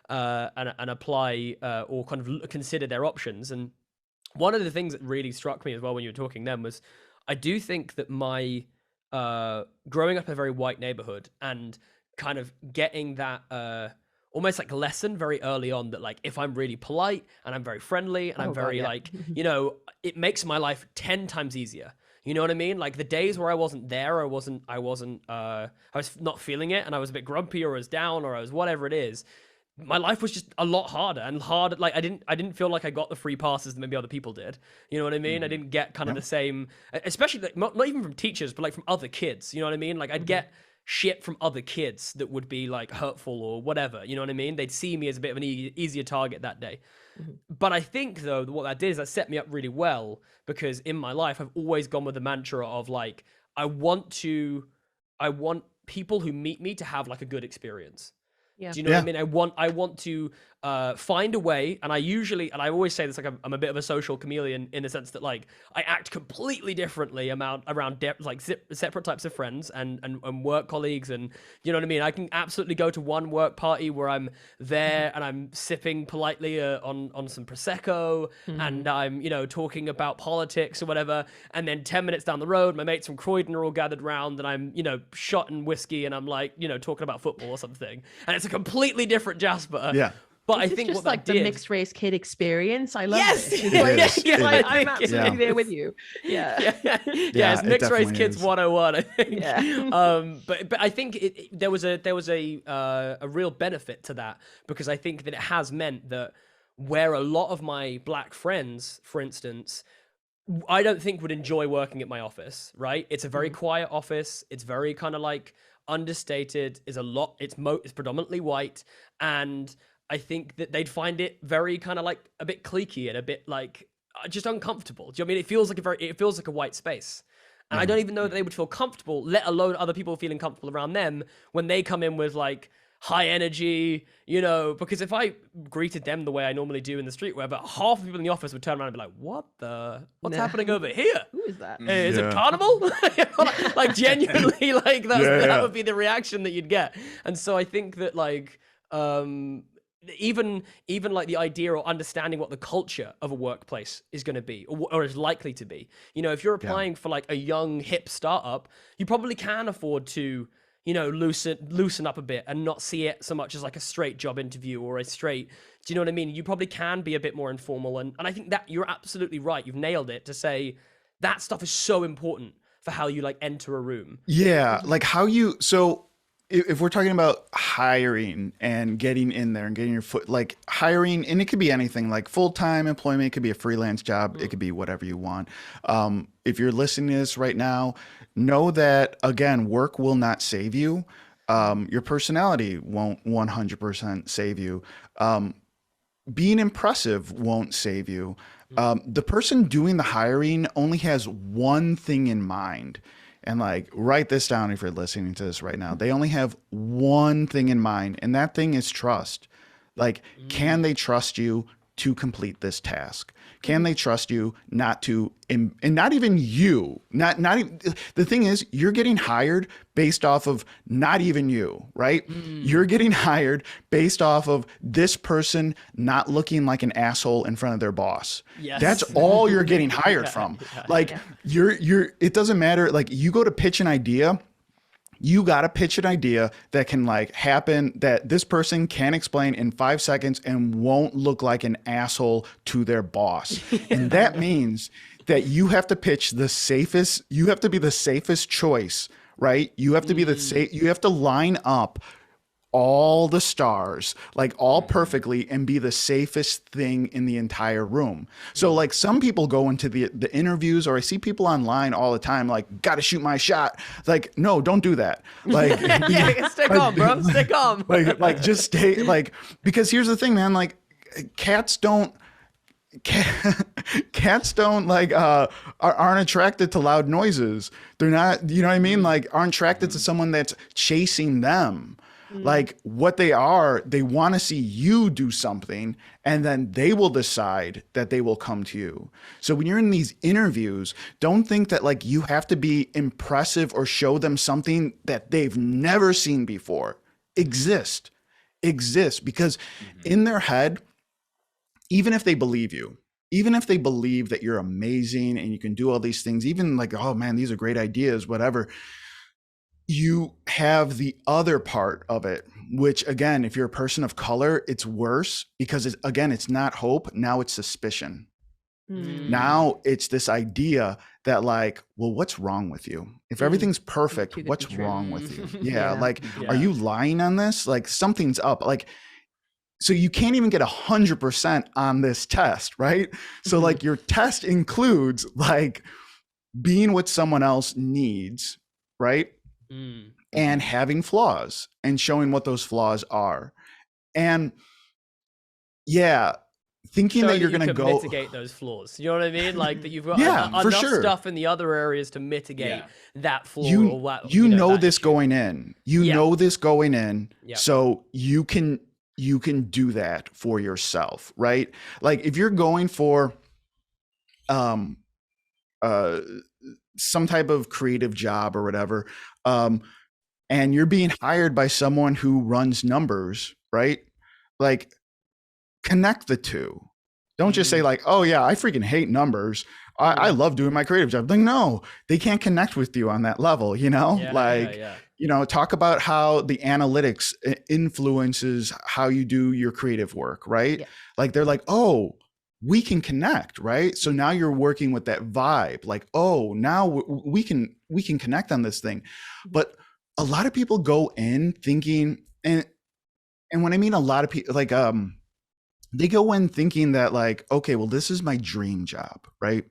Speaker 2: apply or kind of consider their options. And one of the things that really struck me as well when you were talking then was, I do think that my growing up in a very white neighborhood and kind of getting that almost like lesson very early on that like if I'm really polite and I'm very friendly and I'm very like, you know, it makes my life 10 times easier. You know what I mean? Like the days where I wasn't there, I was not feeling it, and I was a bit grumpy, or I was down, or I was whatever it is. My life was just a lot harder and harder. Like I didn't feel like I got the free passes that maybe other people did. You know what I mean? I didn't get kind of the same, especially like, not even from teachers, but like from other kids. You know what I mean? Like I'd get shit from other kids that would be like hurtful or whatever. You know what I mean? They'd see me as a bit of an easier target that day. But I think though, what that did is that set me up really well, because in my life, I've always gone with the mantra of like, I want people who meet me to have like a good experience.
Speaker 3: Yeah.
Speaker 2: Do you know what I mean? I want to find a way, and I always say this, like I'm a bit of a social chameleon in the sense that like I act completely differently around like separate types of friends and work colleagues, and you know what I mean? I can absolutely go to one work party where I'm there and I'm sipping politely on some Prosecco, and I'm, you know, talking about politics or whatever, and then 10 minutes down the road, my mates from Croydon are all gathered round, and I'm, you know, shotting whiskey, and I'm like, you know, talking about football or something, and it's a completely different Jasper.
Speaker 5: Yeah.
Speaker 2: But
Speaker 3: Is
Speaker 2: I think
Speaker 3: just
Speaker 2: what
Speaker 3: like
Speaker 2: that
Speaker 3: the
Speaker 2: did,
Speaker 3: mixed race kid experience. I love
Speaker 2: Yes!
Speaker 3: it.
Speaker 5: It is.
Speaker 3: I'm absolutely there with you. Yeah.
Speaker 2: It's
Speaker 5: it
Speaker 2: mixed race
Speaker 5: definitely
Speaker 2: kids
Speaker 5: is.
Speaker 2: 101, I think.
Speaker 3: Yeah.
Speaker 2: But I think there was a real benefit to that, because I think that it has meant that where a lot of my black friends, for instance, I don't think would enjoy working at my office, right? It's a very quiet office. It's very kind of like understated. It's predominantly white, and I think that they'd find it very kind of like a bit cliquey and a bit like just uncomfortable. Do you know what I mean? It feels like a white space. And I don't even know that they would feel comfortable, let alone other people feeling comfortable around them when they come in with like high energy, you know, because if I greeted them the way I normally do in the street, wherever, half the people in the office would turn around and be like, what's happening over here?
Speaker 3: Who is that?
Speaker 2: Is it carnival? Like genuinely, like that would be the reaction that you'd get. And so I think that like, even like the idea or understanding what the culture of a workplace is going to be, or is likely to be, you know, if you're applying for like a young hip startup, you probably can afford to, you know, loosen up a bit and not see it so much as like a straight job interview or a straight, do you know what I mean? You probably can be a bit more informal, and I think that you're absolutely right. You've nailed it to say that stuff is so important for how you like enter a room.
Speaker 5: Yeah, like so if we're talking about hiring and getting in there and getting your foot, like hiring, and it could be anything, like full-time employment, it could be a freelance job, it could be whatever you want. If you're listening to this right now, know that, again, work will not save you. Your personality won't 100% save you. Being impressive won't save you. The person doing the hiring only has one thing in mind. and like write this down if you're listening to this right now. They only have one thing in mind, and that thing is trust. Like, can they trust you to complete this task? Can they trust you not to, and not even you, not even, the thing is, you're getting hired based off of not even you, right? You're getting hired based off of this person not looking like an asshole in front of their boss.
Speaker 2: Yes.
Speaker 5: That's all you're getting hired from. Like, it doesn't matter. Like, you go to pitch an idea, you got to pitch an idea that can like happen, that this person can explain in 5 seconds and won't look like an asshole to their boss. And that means that you have to pitch the safest, you have to be the safest choice, right? You have to be you have to line up all the stars, like all perfectly, and be the safest thing in the entire room. So like some people go into the interviews, or I see people online all the time, like, gotta shoot my shot. Like, no, don't do that. Like,
Speaker 2: Yeah, stay calm, bro. Stay calm.
Speaker 5: like just stay, like, because here's the thing, man, like cats don't like aren't attracted to loud noises. They're not, you know what I mean? Like, aren't attracted to someone that's chasing them. Like, what they are, they want to see you do something, and then they will decide that they will come to you. So when you're in these interviews, don't think that like you have to be impressive or show them something that they've never seen before. Exist, because in their head, even if they believe you, even if they believe that you're amazing and you can do all these things, even like, oh man, these are great ideas, whatever, you have the other part of it, which again, if you're a person of color, it's worse, because it's not hope. Now it's suspicion. Now it's this idea that like, well, what's wrong with you? If everything's perfect,
Speaker 3: Too good to
Speaker 5: what's
Speaker 3: be true.
Speaker 5: wrong with you? Yeah.
Speaker 3: Yeah.
Speaker 5: Like, are you lying on this? Like, something's up. Like, so you can't even get 100% on this test, right? So like your test includes like being what someone else needs, right? And having flaws and showing what those flaws are. And yeah, thinking that you're going to go
Speaker 2: mitigate those flaws. You know what I mean? Like that you've got
Speaker 5: for
Speaker 2: enough
Speaker 5: sure.
Speaker 2: stuff in the other areas to mitigate that flaw.
Speaker 5: You,
Speaker 2: or what,
Speaker 5: you know
Speaker 2: that
Speaker 5: this
Speaker 2: issue.
Speaker 5: going in. You
Speaker 2: Yeah.
Speaker 5: know this going in.
Speaker 2: Yeah.
Speaker 5: So you can do that for yourself, right? Like if you're going for some type of creative job or whatever, and you're being hired by someone who runs numbers, right? Like, connect the two. Don't just say like, oh yeah, I freaking hate numbers. I love doing my creative job. Like, no, they can't connect with you on that level, you know? You know, talk about how the analytics influences how you do your creative work, right?
Speaker 3: Yeah.
Speaker 5: Like, they're like, oh, we can connect, right? So now you're working with that vibe. Like, oh, now we can connect on this thing. But a lot of people go in thinking, and when I mean a lot of people, like, they go in thinking that like, okay, well, this is my dream job, right?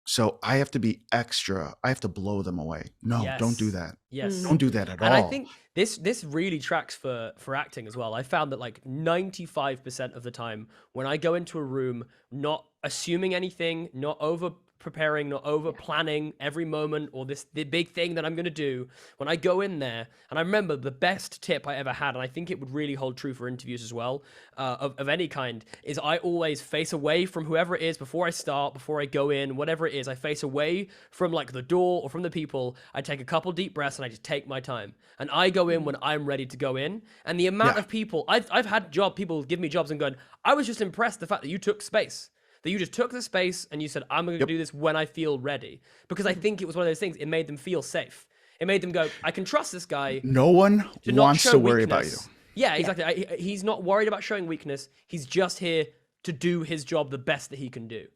Speaker 5: So I have to be extra. I have to blow them away. No, don't do that.
Speaker 2: Yes.
Speaker 5: Don't do that at all.
Speaker 2: And I think this really tracks for acting as well. I found that like 95% of the time when I go into a room, not assuming anything, not over preparing, not over planning every moment or the big thing that I'm going to do, when I go in there, and I remember the best tip I ever had, and I think it would really hold true for interviews as well, of any kind, is I always face away from whoever it is before I start, before I go in, whatever it is, I face away from like the door or from the people. I take a couple deep breaths and I just take my time, and I go in when I'm ready to go in. And the amount of people I've had people give me jobs and going, I was just impressed the fact that you took space. That you just took the space and you said, I'm going to do this when I feel ready. Because I think it was one of those things, it made them feel safe. It made them go, I can trust this guy.
Speaker 5: No one wants to worry about you.
Speaker 2: Yeah, exactly. He's not worried about showing weakness. He's just here to do his job the best that he can do.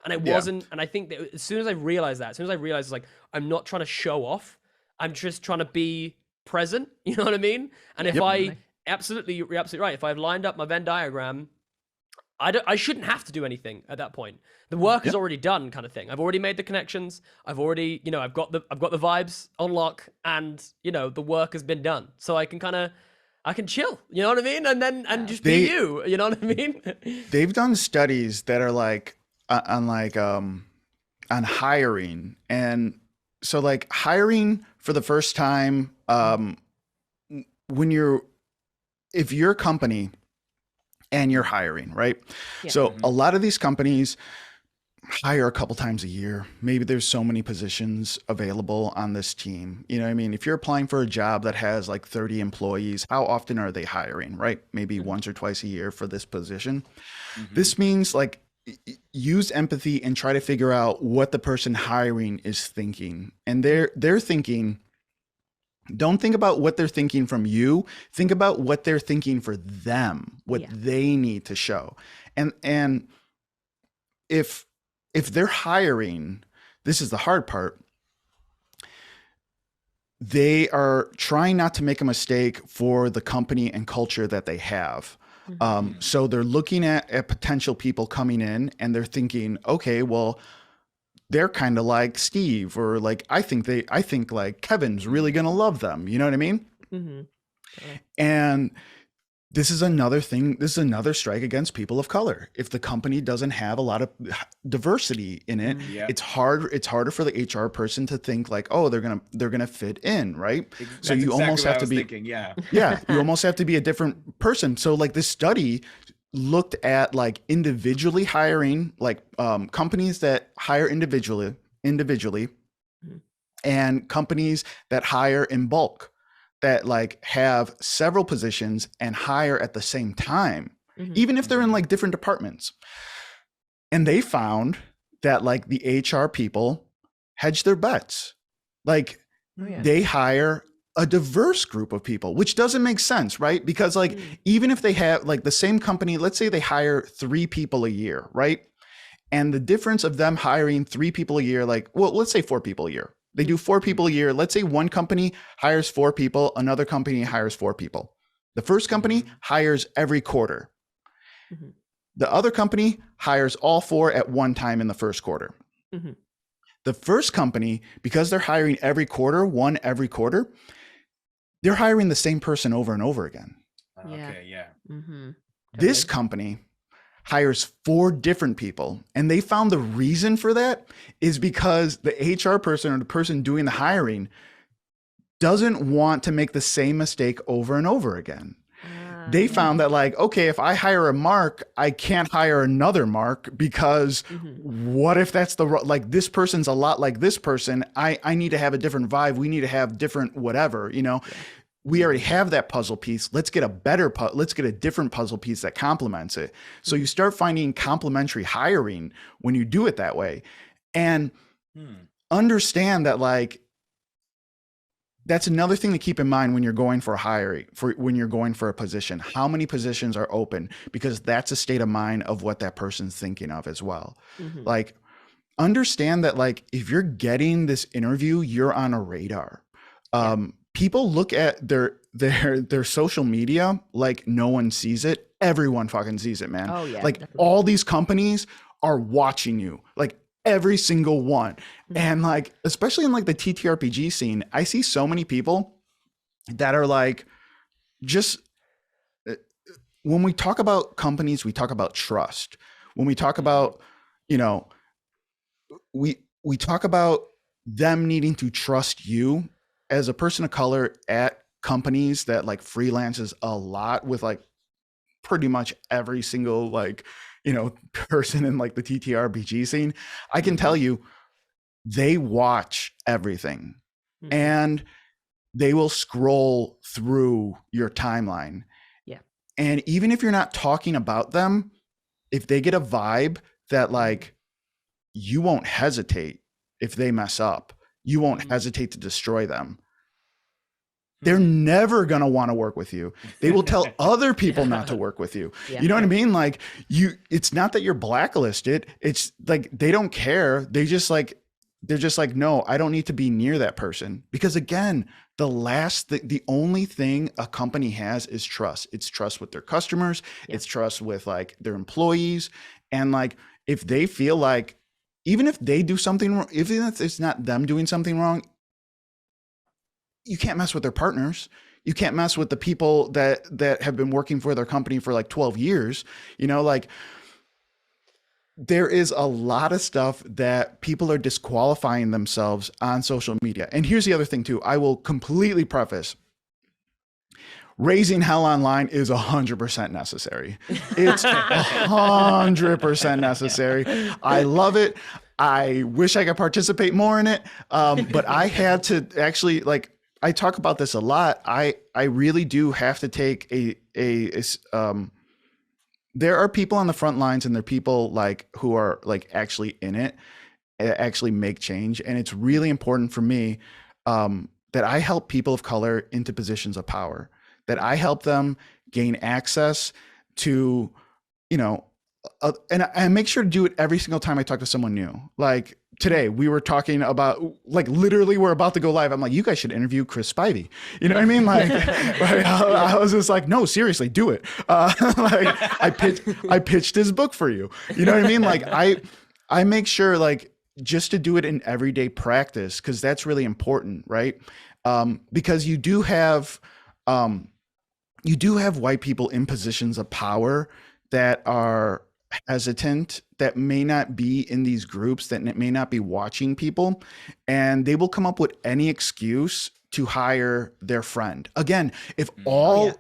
Speaker 2: And it wasn't, and I think that as soon as I realized it's like, I'm not trying to show off. I'm just trying to be present. You know what I mean? And if you're absolutely right. If I've lined up my Venn diagram, I shouldn't have to do anything at that point. The work is already done, kind of thing. I've already made the connections. I've already, I've got the vibes on lock, and the work has been done. So I can chill. You know what I mean? And just be you. You know what I mean?
Speaker 5: They've done studies that are like on hiring, and so like hiring for the first time, if you're a company and you're hiring, right?
Speaker 3: Yeah.
Speaker 5: So a lot of these companies hire a couple times a year. Maybe there's so many positions available on this team. You know what I mean? If you're applying for a job that has like 30 employees, how often are they hiring, right? Maybe once or twice a year for this position. This means like use empathy and try to figure out what the person hiring is thinking. And they're thinking, don't think about what they're thinking from you. Think about what they're thinking for them, what
Speaker 3: Yeah.
Speaker 5: they need to show. And if they're hiring, this is the hard part. They are trying not to make a mistake for the company and culture that they have. So they're looking at potential people coming in and they're thinking, okay, well, they're kind of like Steve, or like, I think like Kevin's really going to love them. You know what I mean? And this is another thing. This is another strike against people of color. If the company doesn't have a lot of diversity in it,
Speaker 4: Yeah.
Speaker 5: it's harder for the HR person to think like, oh, they're gonna fit in, right?
Speaker 4: That's
Speaker 5: So you
Speaker 4: exactly
Speaker 5: almost
Speaker 4: what I
Speaker 5: have to
Speaker 4: was
Speaker 5: be,
Speaker 4: thinking, yeah.
Speaker 5: yeah, you almost have to be a different person. So like this study looked at like individually hiring, like companies that hire individually, and companies that hire in bulk, that like have several positions and hire at the same time, even if they're in like different departments. And they found that like the HR people hedge their bets. Like they hire a diverse group of people, which doesn't make sense, right? Because like, even if they have like the same company, let's say they hire 3 people a year, right? And the difference of them hiring 3 people a year, like, well, let's say 4 people a year. They do 4 people a year. Let's say one company hires 4 people, another company hires 4 people. The first company hires every quarter. The other company hires all 4 at one time in the first quarter. The first company, because they're hiring every quarter, they're hiring the same person over and over again.
Speaker 4: Okay, yeah.
Speaker 5: This company hires 4 different people. And they found the reason for that is because the HR person or the person doing the hiring doesn't want to make the same mistake over and over again. They found that like, okay, if I hire a Mark, I can't hire another Mark because what if that's like this person's a lot like this person? I need to have a different vibe. We need to have different whatever, you know. We already have that puzzle piece. Let's get a different puzzle piece that complements it. So you start finding complementary hiring when you do it that way. And understand that like, that's another thing to keep in mind when you're going for when you're going for a position. How many positions are open? Because that's a state of mind of what that person's thinking of as well. Like, understand that like, if you're getting this interview, you're on a radar. People look at their social media like no one sees it. Everyone fucking sees it, man.
Speaker 3: Oh, yeah,
Speaker 5: like
Speaker 3: definitely.
Speaker 5: all these companies are watching you, like every single one. And like, especially in like the TTRPG scene, I see so many people that are like, just when we talk about companies, we talk about trust. When we talk about, you know, we talk about them needing to trust you as a person of color at companies that like freelances a lot with like pretty much every single like, you know, person in like the TTRPG scene. I can tell you, they watch everything and they will scroll through your timeline.
Speaker 3: Yeah.
Speaker 5: And even if you're not talking about them, if they get a vibe that like, you won't hesitate if they mess up, you won't hesitate to destroy them. They're never going to want to work with you. They will tell other people not to work with you. You know what I mean? Like it's not that you're blacklisted. It's like, they don't care. They're just like, no, I don't need to be near that person. Because again, the only thing a company has is trust. It's trust with their customers. It's trust with like their employees. And like, if they feel like, even if they do something wrong, even if it's not them doing something wrong, you can't mess with their partners. You can't mess with the people that have been working for their company for like 12 years. You know, like there is a lot of stuff that people are disqualifying themselves on social media. And here's the other thing too. I will completely preface, raising hell online is 100% necessary. It's 100% necessary. I love it. I wish I could participate more in it. But I had to actually, like, I talk about this a lot. I really do have to take there are people on the front lines, and there are people like who are like actually in it, actually make change. And it's really important for me that I help people of color into positions of power, that I help them gain access to, you know, and I make sure to do it every single time I talk to someone new. Like today, we were talking about, like, literally we're about to go live. I'm like, you guys should interview Chris Spivey. You know what I mean? Like, I was just like, no, seriously, do it. Like, I pitched his book for you. You know what I mean? Like, I make sure, like, just to do it in everyday practice, because that's really important, right? Because you do have white people in positions of power that are hesitant, that may not be in these groups, that may not be watching people, and they will come up with any excuse to hire their friend. Again, if all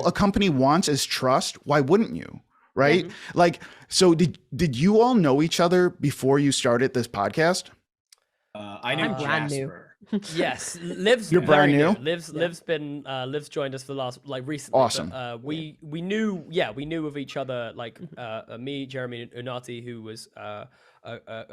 Speaker 5: a company wants is trust, why wouldn't you? Right? Like, so did you all know each other before you started this podcast?
Speaker 4: I knew
Speaker 3: I'm brand new.
Speaker 4: Jasper.
Speaker 2: Yes, Liv's
Speaker 5: You're
Speaker 2: very
Speaker 5: brand new?
Speaker 2: Liv's joined us for the last, like, recently.
Speaker 5: Awesome.
Speaker 2: But, we knew of each other, like, me, Jeremy, and Unati, who was a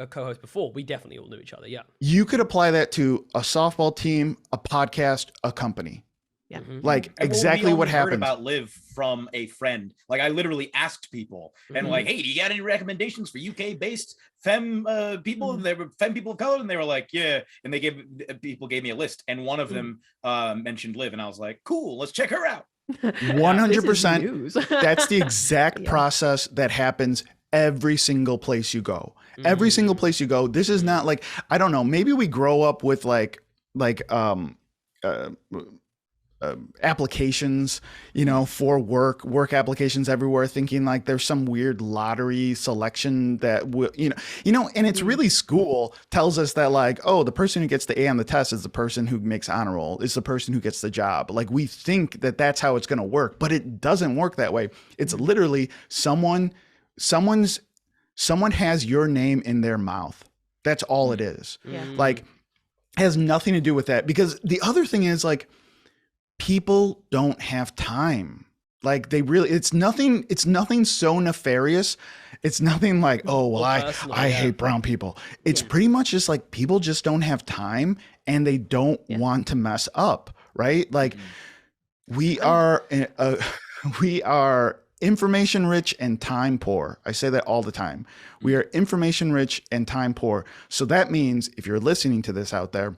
Speaker 2: co-host before. We definitely all knew each other. Yeah.
Speaker 5: You could apply that to a softball team, a podcast, a company.
Speaker 3: Yeah.
Speaker 5: Like,
Speaker 4: And
Speaker 5: exactly
Speaker 4: we
Speaker 5: what
Speaker 4: only heard
Speaker 5: happened.
Speaker 4: about Liv from a friend. Like, I literally asked people and like, hey, do you got any recommendations for UK-based femme people? And they were femme people of color, and they were like, yeah. And they gave me a list, and one of them mentioned Liv, and I was like, cool, let's check her out.
Speaker 5: 100%. That's the exact
Speaker 3: Yeah.
Speaker 5: process that happens every single place you go. Every single place you go. This is not like, I don't know, maybe we grow up with applications, you know, for work applications everywhere, thinking like there's some weird lottery selection that will, you know, and it's really, school tells us that, like, oh, the person who gets the A on the test is the person who makes honor roll, is the person who gets the job. Like, we think that that's how it's going to work, but it doesn't work that way. It's literally someone has your name in their mouth. That's all it is.
Speaker 3: Yeah.
Speaker 5: Like, has nothing to do with that. Because the other thing is, like, people don't have time. Like, they really, it's nothing so nefarious. It's nothing like, oh, well, I hate brown people. It's pretty much just like, people just don't have time, and they don't want to mess up, right? Like, we are information rich and time poor. I say that all the time. We are information rich and time poor. So that means, if you're listening to this out there,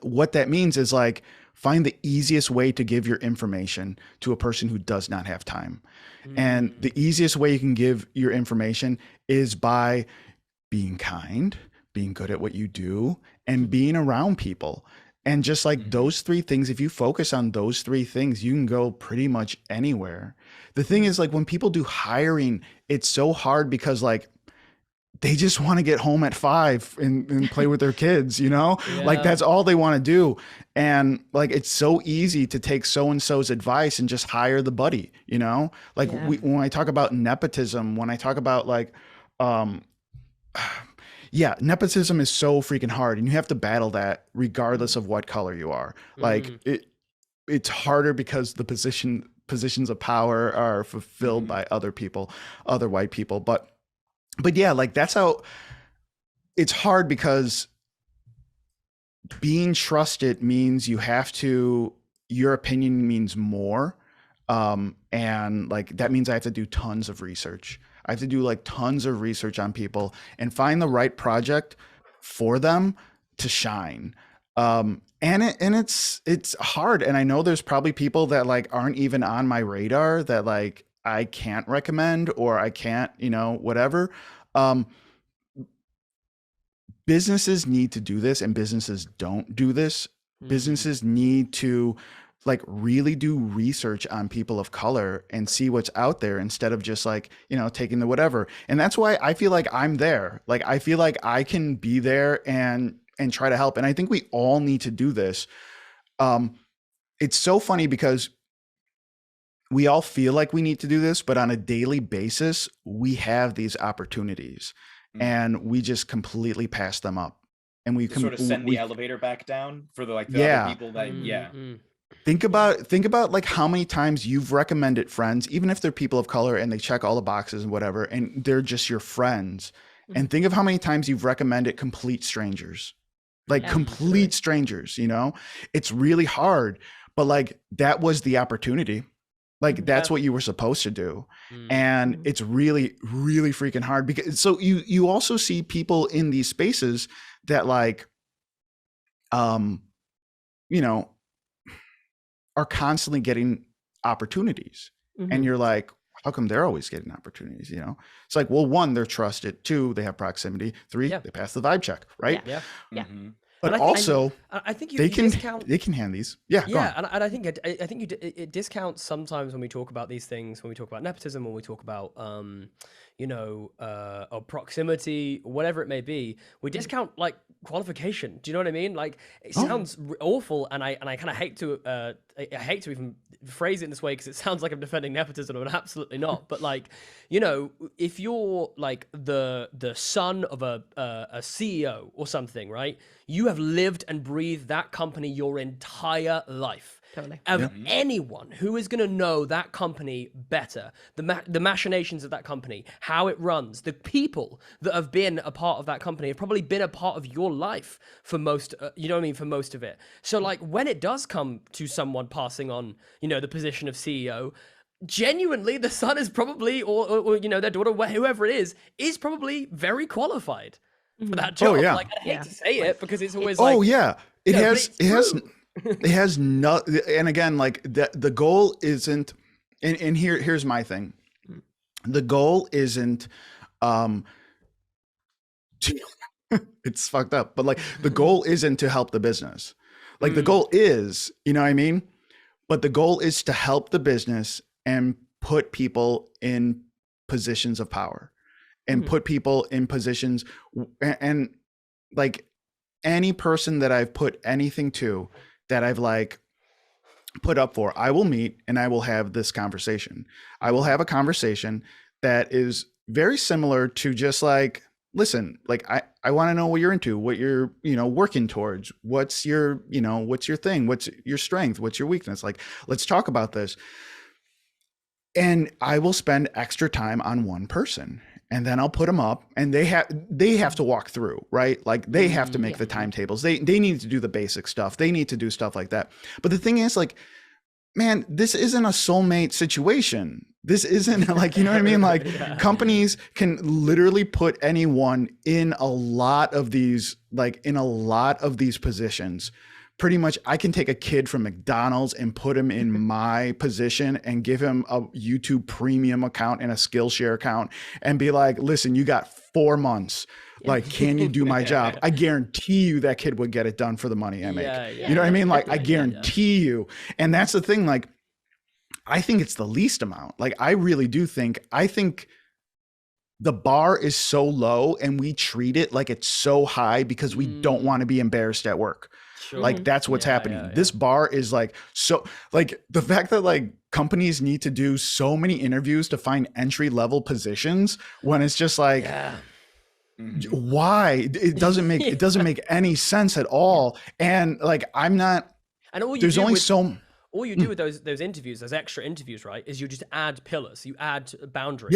Speaker 5: what that means is, like, find the easiest way to give your information to a person who does not have time. And the easiest way you can give your information is by being kind, being good at what you do, and being around people. And just like those three things, if you focus on those three things, you can go pretty much anywhere. The thing is, like, when people do hiring, it's so hard because, like, they just want to get home at 5 and play with their kids, you know, like, that's all they want to do. And, like, it's so easy to take so-and-so's advice and just hire the buddy, you know, like, when I talk about nepotism, when I talk about, like, nepotism is so freaking hard, and you have to battle that regardless of what color you are. Like, it's harder because the positions of power are fulfilled by other people, other white people. But yeah, like, that's how it's hard, because being trusted means your opinion means more. And, like, that means I have to do tons of research. I have to do, like, tons of research on people and find the right project for them to shine. And it's hard. And I know there's probably people that, like, aren't even on my radar that, like, I can't recommend, or I can't, you know, whatever. Businesses need to do this, and businesses don't do this. Businesses need to like really do research on people of color and see what's out there instead of just like, taking the whatever. And that's why I feel like I'm there. Like, I feel like I can be there and try to help. And I think we all need to do this. It's so funny because we all feel like we need to do this, but on a daily basis, we have these opportunities and we just completely pass them up. And we
Speaker 4: sort of send the elevator back down for the other people that,
Speaker 5: Think about like how many times you've recommended friends, even if they're people of color and they check all the boxes and whatever, and they're just your friends. And think of how many times you've recommended complete strangers, like complete strangers, it's really hard, but like that was the opportunity. Like that's what you were supposed to do. And it's really, really freaking hard because so you also see people in these spaces that like, are constantly getting opportunities. And you're like, how come they're always getting opportunities? It's like, well, 1, they're trusted. 2, they have proximity. 3, they pass the vibe check, right?
Speaker 3: Yeah.
Speaker 5: But also,
Speaker 2: I think
Speaker 5: they can hand these. Yeah.
Speaker 2: And I think it discounts sometimes when we talk about these things, when we talk about nepotism, when we talk about or proximity, whatever it may be, we discount like qualification. Do you know what I mean? Like it sounds awful, and I kind of hate to I hate to even phrase it in this way because it sounds like I'm defending nepotism, and absolutely not. But like, if you're like the son of a CEO or something, right? You have lived and breathed that company your entire life.
Speaker 3: Totally.
Speaker 2: Of anyone who is going to know that company better, the machinations of that company, how it runs, the people that have been a part of that company have probably been a part of your life for most, for most of it. So like when it does come to someone passing on, the position of CEO, genuinely the son is probably, or their daughter, whoever it is probably very qualified for that job. Like I hate to say it because it's always like,
Speaker 5: it has no, and again, like the goal isn't, and here's my thing. The goal isn't, it's fucked up, but like the goal isn't to help the business. Like the goal is, you know what I mean? But the goal is to help the business and put people in positions of power and put people in positions and like any person that I've put anything to that I've like put up for, I will meet and I will have this conversation. I will have a conversation that is very similar to just like, listen, like I want to know what you're into, what you're, working towards, what's your thing, what's your strength, what's your weakness? Like, let's talk about this. And I will spend extra time on one person. And then I'll put them up and they have to walk through, right? Like they have to make the timetables. They need to do the basic stuff. They need to do stuff like that. But the thing is like, man, this isn't a soulmate situation. This isn't like, you know what I mean? Like companies can literally put anyone in a lot of these positions. Pretty much I can take a kid from McDonald's and put him in my position and give him a YouTube premium account and a Skillshare account and be like, listen, you got 4 months. Like, can you do my job? I guarantee you that kid would get it done for the money I make. You know what I mean? Like I guarantee you. And that's the thing. Like, I think it's the least amount. Like, I really do think, the bar is so low and we treat it like it's so high because we don't want to be embarrassed at work. Sure. Like that's what's happening. This bar is like, so like the fact that like companies need to do so many interviews to find entry level positions when it's just like, why? It doesn't make any sense at all. And like, I'm not,
Speaker 2: and all you
Speaker 5: there's
Speaker 2: do
Speaker 5: only
Speaker 2: with,
Speaker 5: so
Speaker 2: all you do with those interviews, those extra interviews, right, is you just add pillars, you add boundaries.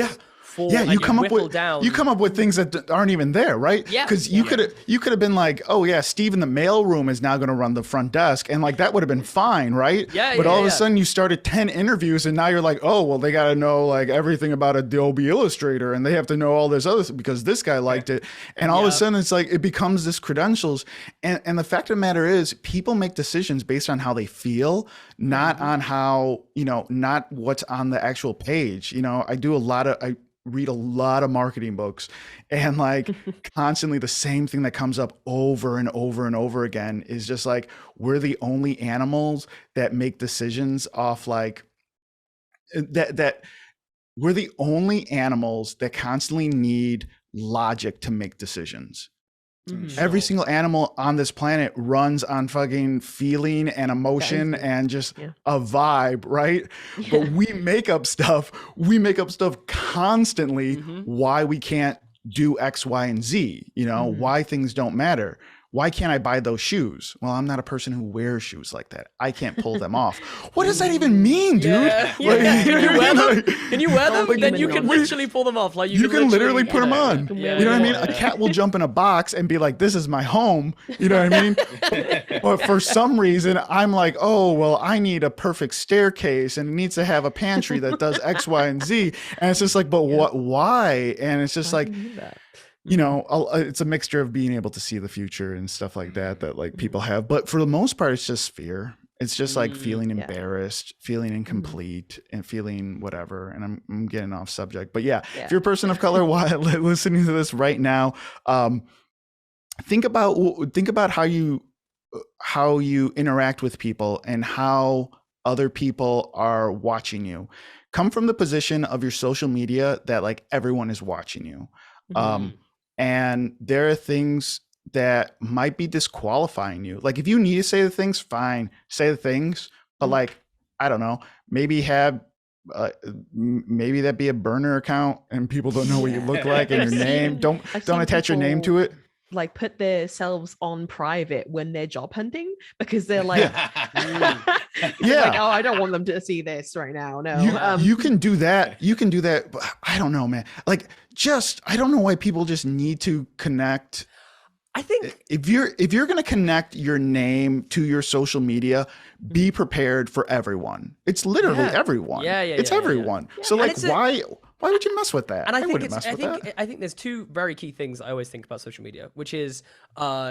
Speaker 5: You come up with things that aren't even there, right? Because you could have been like, oh yeah, Steve in the mailroom is now going to run the front desk, and like that would have been fine, right? But all of a sudden you started 10 interviews, and now you're like, oh well, they got to know like everything about Adobe Illustrator, and they have to know all this other because this guy liked it, and all of a sudden it's like it becomes this credentials, and the fact of the matter is, people make decisions based on how they feel, not on how not what's on the actual page. I do a lot of read a lot of marketing books, and like constantly the same thing that comes up over and over and over again is just like, we're the only animals that make decisions off like that we're the only animals that constantly need logic to make decisions.
Speaker 3: Mhm.
Speaker 5: Every single animal on this planet runs on fucking feeling and emotion
Speaker 3: it.
Speaker 5: and just
Speaker 3: Yeah.
Speaker 5: a vibe, right? But we make up stuff. We make up stuff constantly why we can't do X, Y, and Z, you know,
Speaker 3: Mhm.
Speaker 5: why things don't matter. Why can't I buy those shoes? Well, I'm not a person who wears shoes like that. I can't pull them off. What does that even mean, dude?
Speaker 2: Yeah,
Speaker 5: Like,
Speaker 2: yeah. Can you wear them? Can you wear them?
Speaker 3: Like,
Speaker 2: Then you can
Speaker 3: we-
Speaker 2: literally pull them off. Like
Speaker 5: you can literally put them
Speaker 2: yeah.
Speaker 5: on.
Speaker 2: Yeah,
Speaker 5: You know what I mean?
Speaker 2: yeah.
Speaker 5: A cat will jump in a box and be like, this is my home. You know what I mean? But for some reason, I'm like, oh, well, I need a perfect staircase and it needs to have a pantry that does X, Y, and Z. And it's just like, but what, why? And it's just
Speaker 3: Why
Speaker 5: like,
Speaker 3: do you do that?
Speaker 5: you know, it's a mixture of being able to see the future and stuff like that like people have. But for the most part, it's just fear. It's just like feeling
Speaker 3: Yeah.
Speaker 5: embarrassed, feeling incomplete, and feeling whatever. And I'm getting off subject, but yeah,
Speaker 3: Yeah.
Speaker 5: if you're a person of color while listening to this right now, think about how you interact with people and how other people are watching you. Come from the position of your social media that like everyone is watching you. And there are things that might be disqualifying you. Like if you need to say the things, fine, say the things, but like, I don't know, maybe have maybe that be a burner account and people don't know what you look like and your name. Don't
Speaker 3: I've seen
Speaker 5: attach your name to it.
Speaker 3: Like put themselves on private when they're job hunting because they're like,
Speaker 5: Yeah.
Speaker 3: like, oh, I don't want them to see this right now. No,
Speaker 5: You can do that. You can do that. But I don't know, man. Like I don't know why people just need to connect.
Speaker 2: I think
Speaker 5: If you're going to connect your name to your social media, be prepared for everyone. It's literally
Speaker 2: Yeah.
Speaker 5: everyone.
Speaker 2: Yeah,
Speaker 5: It's
Speaker 2: yeah, yeah.
Speaker 5: everyone. So
Speaker 2: And
Speaker 5: like,
Speaker 2: it's
Speaker 5: why would you mess with that?
Speaker 2: And I think
Speaker 5: wouldn't
Speaker 2: it's,
Speaker 5: mess with that.
Speaker 2: I think there's two very key things I always think about social media, which is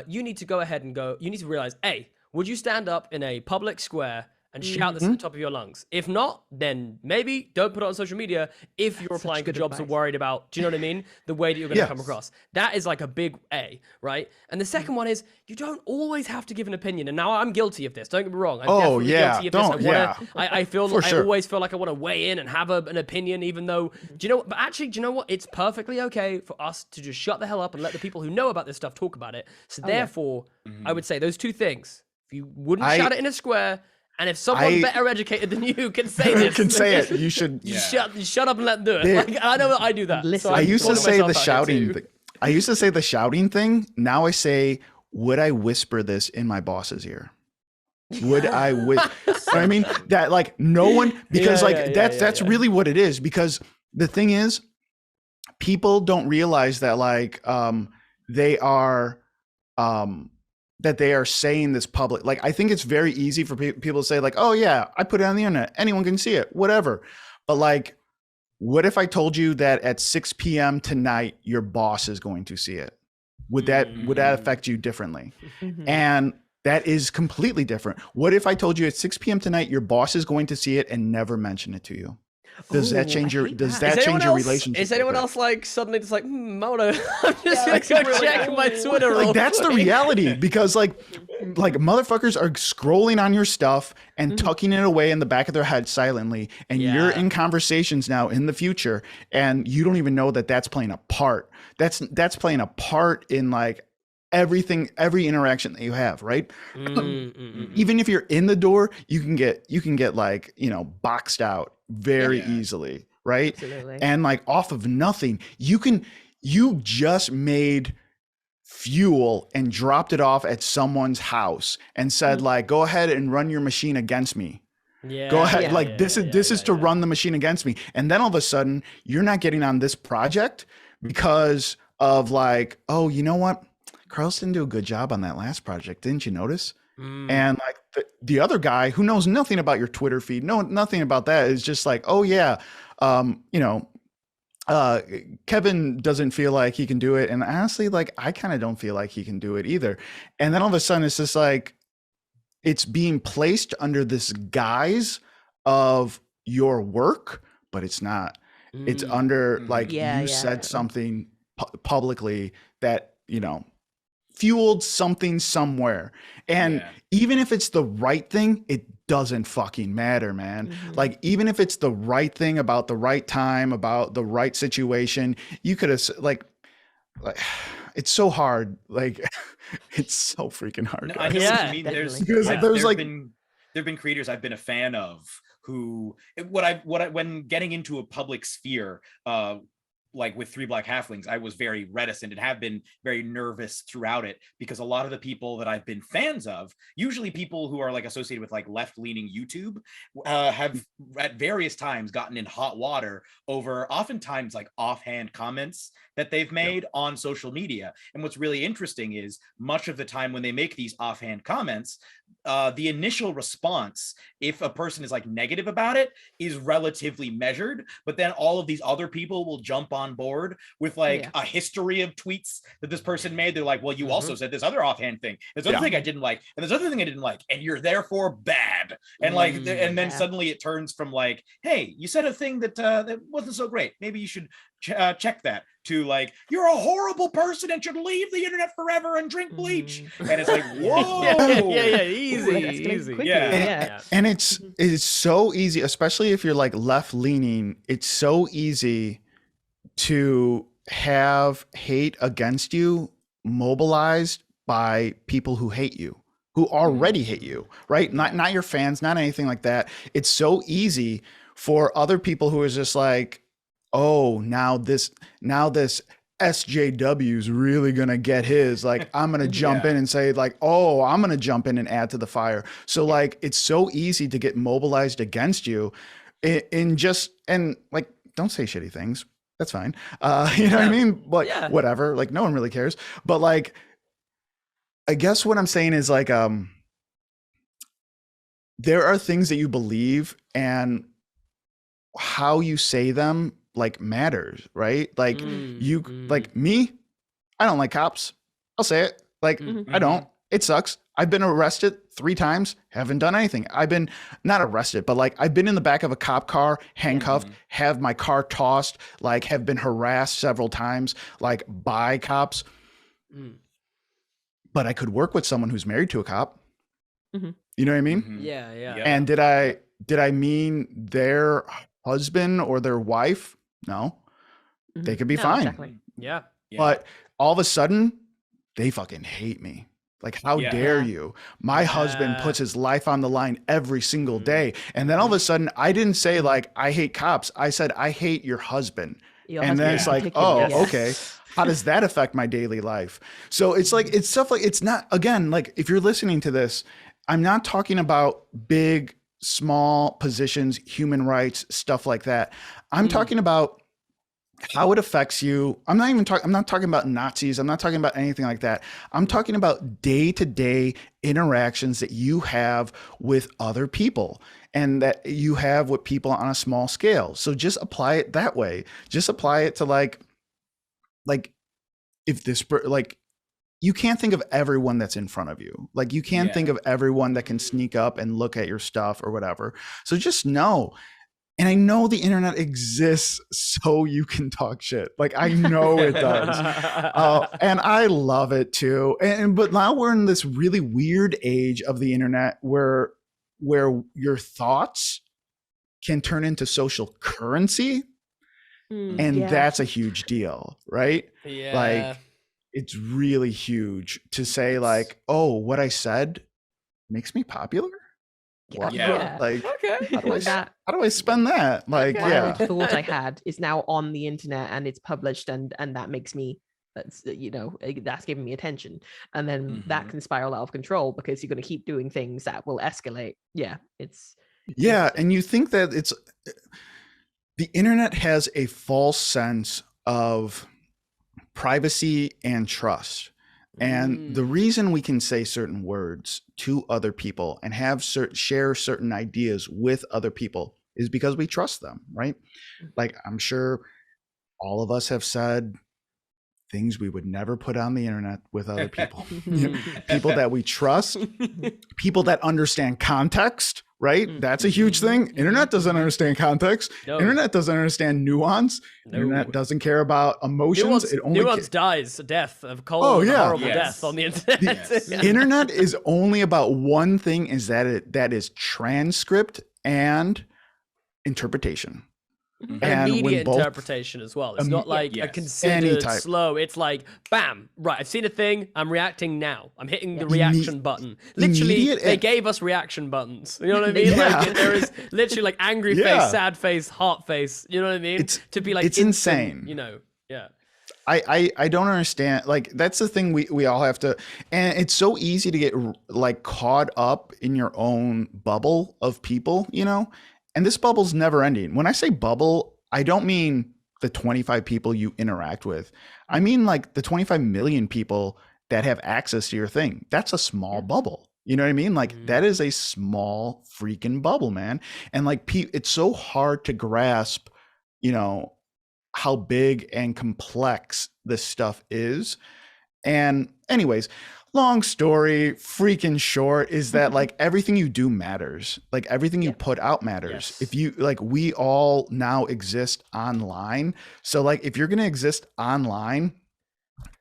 Speaker 2: you need to go ahead and you need to realize, A, would you stand up in a public square and shout this at the top of your lungs? If not, then maybe don't put it on social media if you're applying for
Speaker 3: good
Speaker 2: jobs or
Speaker 3: advice.
Speaker 2: worried about, do you know what I mean? The way that you're going to come
Speaker 5: Yes.
Speaker 2: across. That is like a big A, right? And the second one is you don't always have to give an opinion. And now I'm guilty of this. Don't get me wrong. I'm definitely
Speaker 5: yeah.
Speaker 2: guilty of this.
Speaker 5: Don't- yeah.
Speaker 2: I feel
Speaker 5: For
Speaker 2: I
Speaker 5: sure.
Speaker 2: always feel like I want to weigh in and have an opinion, even though, do you know what? But actually, do you know what? It's perfectly okay for us to just shut the hell up and let the people who know about this stuff talk about it. So therefore, I would say those two things. If you wouldn't shout it in a square, and if someone better educated than you can say this,
Speaker 5: can say it. You should.
Speaker 2: you shut up and let them do it.
Speaker 5: There-
Speaker 2: Like, I know that I do that.
Speaker 3: Listen.
Speaker 2: So
Speaker 5: I
Speaker 2: I'm
Speaker 5: used to
Speaker 2: calling
Speaker 5: say the
Speaker 2: myself out here
Speaker 5: shouting.
Speaker 2: too.
Speaker 5: I used to say the shouting thing. Now I say, would I whisper this in my boss's ear? Would I you know what I mean? That like no one, because that's really what it is. Because the thing is, people don't realize that like they are that they are saying this public. Like I think it's very easy for people to say like, oh yeah, I put it on the internet, anyone can see it, whatever. But like, what if I told you that at 6 p.m. tonight your boss is going to see it? Would that affect you differently?
Speaker 3: Mhm.
Speaker 5: And that is completely different. What if I told you at 6 p.m. tonight your boss is going to see it and never mention it to you? Does that
Speaker 3: Ooh,
Speaker 5: change
Speaker 3: I
Speaker 5: your
Speaker 3: hate
Speaker 5: does
Speaker 3: that.
Speaker 5: that change your relationship?
Speaker 2: Is
Speaker 5: with
Speaker 2: anyone
Speaker 5: her?
Speaker 2: else like suddenly just like, I don't know, I'm just
Speaker 3: like,
Speaker 2: gonna go
Speaker 3: really
Speaker 2: check
Speaker 3: like,
Speaker 2: my Twitter? real
Speaker 5: Like that's the
Speaker 2: quick.
Speaker 5: reality because like motherfuckers are scrolling on your stuff and tucking it away in the back of their head silently, and you're
Speaker 2: Yeah.
Speaker 5: in conversations now in the future and you don't even know that that's playing a part. That's playing a part in like everything, every interaction that you have, right? Even if you're in the door, you can get like, you know, boxed out very easily, right?
Speaker 3: Absolutely.
Speaker 5: And like off of nothing, you just made fuel and dropped it off at someone's house and said like, go ahead and run your machine against me.
Speaker 2: Yeah.
Speaker 5: Go ahead.
Speaker 3: Yeah.
Speaker 5: Like this is to run the machine against me. And then all of a sudden you're not getting on this project because of like, oh, you know what? Carlos didn't do a good job on that last project. Didn't you notice? And like the other guy who knows nothing about your Twitter feed, nothing about that, is just like, oh yeah, you know, Kevin doesn't feel like he can do it. And honestly, like I kind of don't feel like he can do it either. And then all of a sudden it's just like, it's being placed under this guise of your work, but it's not. It's under
Speaker 4: Mhm.
Speaker 5: like
Speaker 3: Yeah,
Speaker 5: you
Speaker 3: yeah.
Speaker 5: said something publicly that, fueled something somewhere. And
Speaker 4: Yeah.
Speaker 5: even if it's the right thing, it doesn't fucking matter, man.
Speaker 3: Mhm.
Speaker 5: Like, even if it's the right thing about the right time, about the right situation, you could have, like it's so hard. Like, it's so freaking hard.
Speaker 4: No, I know
Speaker 5: guys.
Speaker 4: what
Speaker 2: Yeah,
Speaker 4: you mean. There's
Speaker 3: definitely.
Speaker 5: Because
Speaker 3: Yeah.
Speaker 5: there's like,
Speaker 4: there've been creators I've been a fan of who when getting into a public sphere, like with Three Black Halflings, I was very reticent and have been very nervous throughout it, because a lot of the people that I've been fans of, usually people who are like associated with like left-leaning YouTube, have at various times gotten in hot water over oftentimes like offhand comments that they've made on social media. And what's really interesting is much of the time when they make these offhand comments, the initial response, if a person is like negative about it, is relatively measured, but then all of these other people will jump on board with like a history of tweets that this person made. They're like, well, you also said this other offhand thing, this other thing I didn't like, and this other thing I didn't like, and you're therefore bad. And like, and then suddenly it turns from like, hey, you said a thing that that wasn't so great, maybe you should check that, to like, you're a horrible person and should leave the internet forever and drink bleach. And it's like, whoa.
Speaker 2: yeah, easy, easy.
Speaker 4: Yeah.
Speaker 5: and it's so easy, especially if you're like left leaning. It's so easy to have hate against you mobilized by people who hate you, who already hate you, right? Not your fans, not anything like that. It's so easy for other people who is just like, oh, now this SJW is really gonna get his, like, I'm gonna jump in and say like, oh, I'm gonna jump in and add to the fire. So like, it's so easy to get mobilized against you in just, and like, don't say shitty things. That's fine. You know what I mean? Like, whatever, like no one really cares. But like, I guess what I'm saying is like, there are things that you believe, and how you say them like matters, right? Like like me, I don't like cops. I'll say it. Like, I don't. It sucks. I've been arrested 3 times, haven't done anything. I've been not arrested, but like I've been in the back of a cop car, handcuffed, have my car tossed, like have been harassed several times, like by cops. But I could work with someone who's married to a cop. You know what I mean?
Speaker 2: Yeah.
Speaker 5: And did I mean their husband or their wife? No, they could be fine.
Speaker 3: Exactly.
Speaker 2: Yeah.
Speaker 5: But all of a sudden, they fucking hate me. Like, how dare you? My husband puts his life on the line every single day. And then all of a sudden, I didn't say like, I hate cops. I said, I hate your husband. And then it's like, oh, okay. How does that affect my daily life? So it's like, it's stuff like, it's not, again, like if you're listening to this, I'm not talking about big, small positions, human rights, stuff like that. I'm talking about how it affects you. I'm not talking about Nazis. I'm not talking about anything like that. I'm talking about day-to-day interactions that you have with other people and that you have with people on a small scale. So just apply it that way. Just apply it to like if this, like, you can't think of everyone that's in front of you. Like you can't think of everyone that can sneak up and look at your stuff or whatever. So just know. And I know the internet exists so you can talk shit. Like I know it does. And I love it too. But now we're in this really weird age of the internet where your thoughts can turn into social currency. And that's a huge deal, right?
Speaker 2: Yeah.
Speaker 5: Like it's really huge to say like, oh, what I said makes me popular. What? Like,
Speaker 2: okay.
Speaker 5: how do I spend that? Like,
Speaker 3: Whatever thought I had is now on the internet and it's published, and that makes me, that's that's giving me attention, and then that can spiral out of control because you're going to keep doing things that will escalate. And
Speaker 5: you think that it's the internet has a false sense of privacy and trust. And the reason we can say certain words to other people and have share certain ideas with other people is because we trust them, right? Like I'm sure all of us have said things we would never put on the internet with other people. People that we trust, people that understand context, right? That's a huge thing. Internet doesn't understand context.
Speaker 2: No.
Speaker 5: Internet doesn't understand nuance.
Speaker 2: No.
Speaker 5: Internet doesn't care about emotions.
Speaker 2: Nuance dies a death of cold,
Speaker 5: Oh, yeah.
Speaker 2: horrible
Speaker 4: Yes.
Speaker 2: death on the internet.
Speaker 4: Yes.
Speaker 5: Internet is only about one thing, is that is transcript and interpretation.
Speaker 4: Mhm.
Speaker 5: And when
Speaker 2: Immediate
Speaker 5: both-
Speaker 2: interpretation as well. It's not like a
Speaker 4: Yes.
Speaker 2: considered
Speaker 5: Any type.
Speaker 2: slow. It's like bam, right. I've seen a thing. I'm reacting now. I'm hitting the
Speaker 3: Yeah.
Speaker 2: reaction button. Literally,
Speaker 5: immediate
Speaker 2: they
Speaker 5: and-
Speaker 2: gave us reaction buttons. You know what I mean?
Speaker 5: Yeah.
Speaker 2: Like there is literally like angry
Speaker 5: Yeah.
Speaker 2: face, sad face, heart face. You know what I mean?
Speaker 5: It's-
Speaker 2: to be like
Speaker 5: it's
Speaker 2: instant,
Speaker 5: insane.
Speaker 2: You know? Yeah.
Speaker 5: I don't understand. Like, that's the thing we all have to, and it's so easy to get like caught up in your own bubble of people, you know, and this bubble's never ending. When I say bubble, I don't mean the 25 people you interact with. I mean like the 25 million people that have access to your thing. That's a small bubble. You know what I mean? Like that is a small freaking bubble, man. And like it's so hard to grasp, you know, how big and complex this stuff is. And anyways, long story freaking short is that like everything you do matters. Like everything you put out matters.
Speaker 2: Yes.
Speaker 5: If you like, we all now exist online. So like if you're going to exist online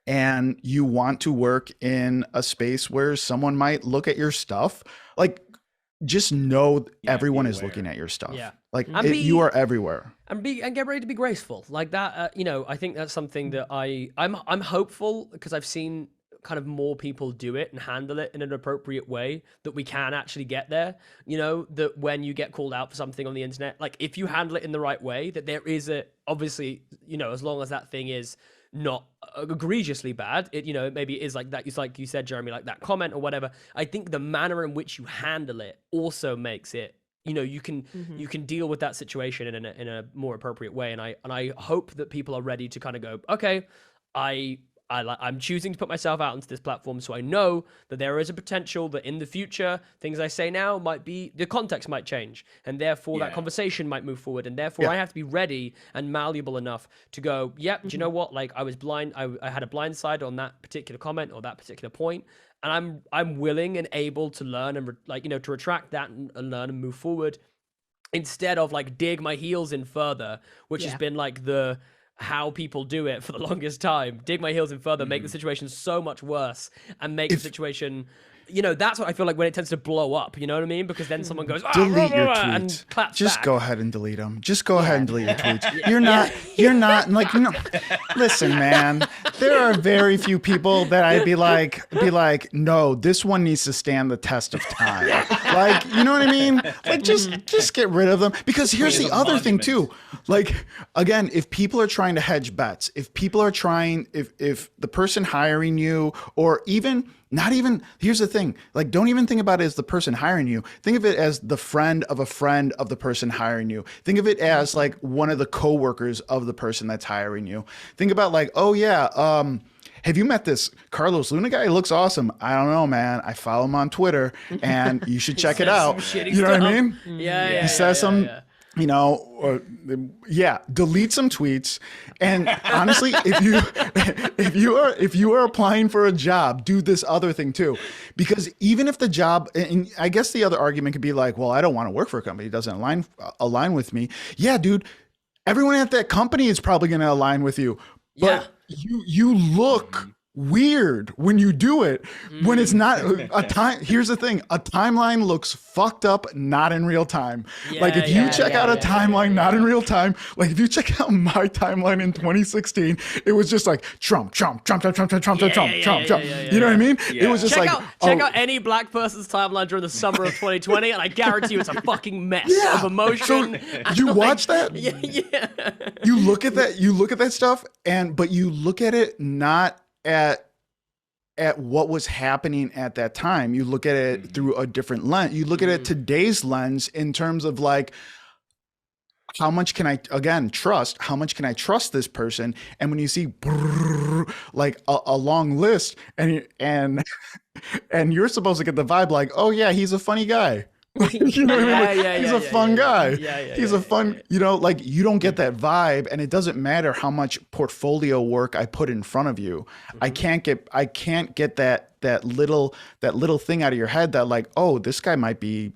Speaker 5: and you want to work in a space where someone might look at your stuff, like just know
Speaker 4: Yeah,
Speaker 5: everyone
Speaker 4: be
Speaker 5: is
Speaker 4: aware.
Speaker 5: looking at your stuff.
Speaker 2: Yeah.
Speaker 5: Like
Speaker 2: And
Speaker 5: you are everywhere.
Speaker 2: and get ready to be graceful like that. You know, I think that's something that I'm hopeful because I've seen kind of more people do it and handle it in an appropriate way, that we can actually get there. You know, that when you get called out for something on the internet, like if you handle it in the right way, that there is a, obviously, you know, as long as that thing is not egregiously bad, it, you know, maybe it is like that. It's like you said, Jeremy, like that comment or whatever. I think the manner in which you handle it also makes it, you know, you can deal with that situation in a more appropriate way. And I hope that people are ready to kind of go, okay, I'm choosing to put myself out onto this platform, so I know that there is a potential that in the future, things I say now might be, the context might change, and therefore that
Speaker 4: Yeah.
Speaker 2: conversation might move forward, and therefore I have to be ready and malleable enough to go, yep, do you know what? Like I was blind, I had a blind side on that particular comment or that particular point, and I'm willing and able to learn and to retract that and learn and move forward, instead of like dig my heels in further, which has
Speaker 3: Yeah.
Speaker 2: been like the how people do it for the longest time. Dig my heels in further, make the situation so much worse, and make the situation, you know, that's what I feel like when it tends to blow up, you know what I mean? Because then someone goes,
Speaker 5: Delete your
Speaker 2: and
Speaker 5: tweets.
Speaker 2: claps
Speaker 5: Just
Speaker 2: back.
Speaker 5: go ahead and delete them. Just go ahead and delete your tweets. You're not like, no. Listen, man, there are very few people that I'd be like, no, this one needs to stand the test of time. Like, you know what I mean? Like, just get rid of them. Because here's
Speaker 4: Create
Speaker 5: the
Speaker 4: a
Speaker 5: other thing
Speaker 4: monument.
Speaker 5: too. Like, again, if people are trying to hedge bets, if people are trying, if the person hiring you, or even not even, here's the thing, like, don't even think about it as the person hiring you. Think of it as the friend of the person hiring you. Think of it as like one of the coworkers of the person that's hiring you. Think about like, oh yeah, have you met this Carlos Luna guy? He looks awesome. I don't know, man. I follow him on Twitter and you should check it out.
Speaker 2: shitty
Speaker 5: You know what I
Speaker 2: stuff.
Speaker 5: mean?
Speaker 2: Yeah,
Speaker 5: He says some,
Speaker 2: yeah.
Speaker 5: you know, or, yeah, delete some tweets. And honestly, if you are applying for a job, do this other thing too, because even if the job, and I guess the other argument could be like, well, I don't want to work for a company that doesn't align with me. Yeah, dude, everyone at that company is probably going to align with you, but you look weird when you do it, when it's not a time. Here's the thing, a timeline looks fucked up not in real time. Like if you check out a timeline not in real time, like if you check out my timeline in 2016, it was just like Trump. You know what I mean? It was just
Speaker 2: Check
Speaker 5: like
Speaker 2: out any black person's timeline during the summer of 2020, and I guarantee you it's a fucking mess of
Speaker 5: So
Speaker 2: emotion. and,
Speaker 5: you
Speaker 2: like,
Speaker 5: watch that,
Speaker 2: Yeah.
Speaker 5: you look at that stuff, but you look at it not at what was happening at that time. You look at it through a different lens. You look at it today's lens in terms of like, how much can I trust? How much can I trust this person? And when you see like a long list, and you're supposed to get the vibe like, oh yeah, he's a funny guy. You know what I mean? Like, he's a fun guy. He's a fun, you know, like you don't get that vibe, and it doesn't matter how much portfolio work I put in front of you. I can't get that little thing out of your head that like, oh, this guy might be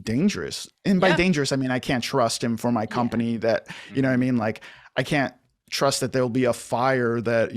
Speaker 5: dangerous. And by
Speaker 2: Yeah.
Speaker 5: dangerous, I mean I can't trust him for my company. That you know what I mean. Like I can't trust that there'll be a fire that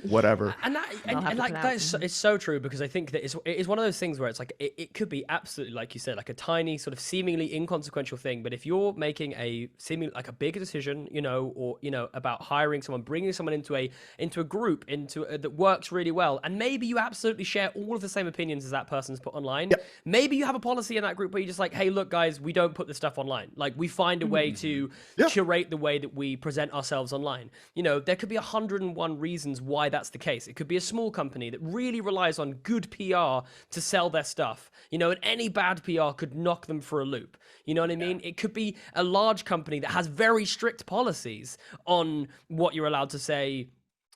Speaker 5: whatever.
Speaker 2: And that,
Speaker 3: They'll have
Speaker 2: and
Speaker 3: to
Speaker 2: like
Speaker 3: put
Speaker 2: that
Speaker 3: out-
Speaker 2: is it's so true, because I think that it is one of those things where it's like it could be absolutely, like you said, like a tiny sort of seemingly inconsequential thing, but if you're making a seemingly like a big decision, or about hiring someone, bringing someone into a group that works really well, and maybe you absolutely share all of the same opinions as that person's put online. Maybe you have a policy in that group where you're just like, hey, look, guys, we don't put this stuff online. Like we find a way to curate the way that we present ourselves online. There could be 101 reasons why that's the case. It could be a small company that really relies on good PR to sell their stuff, and any bad PR could knock them for a loop. You know what I mean? It could be a large company that has very strict policies on what you're allowed to say,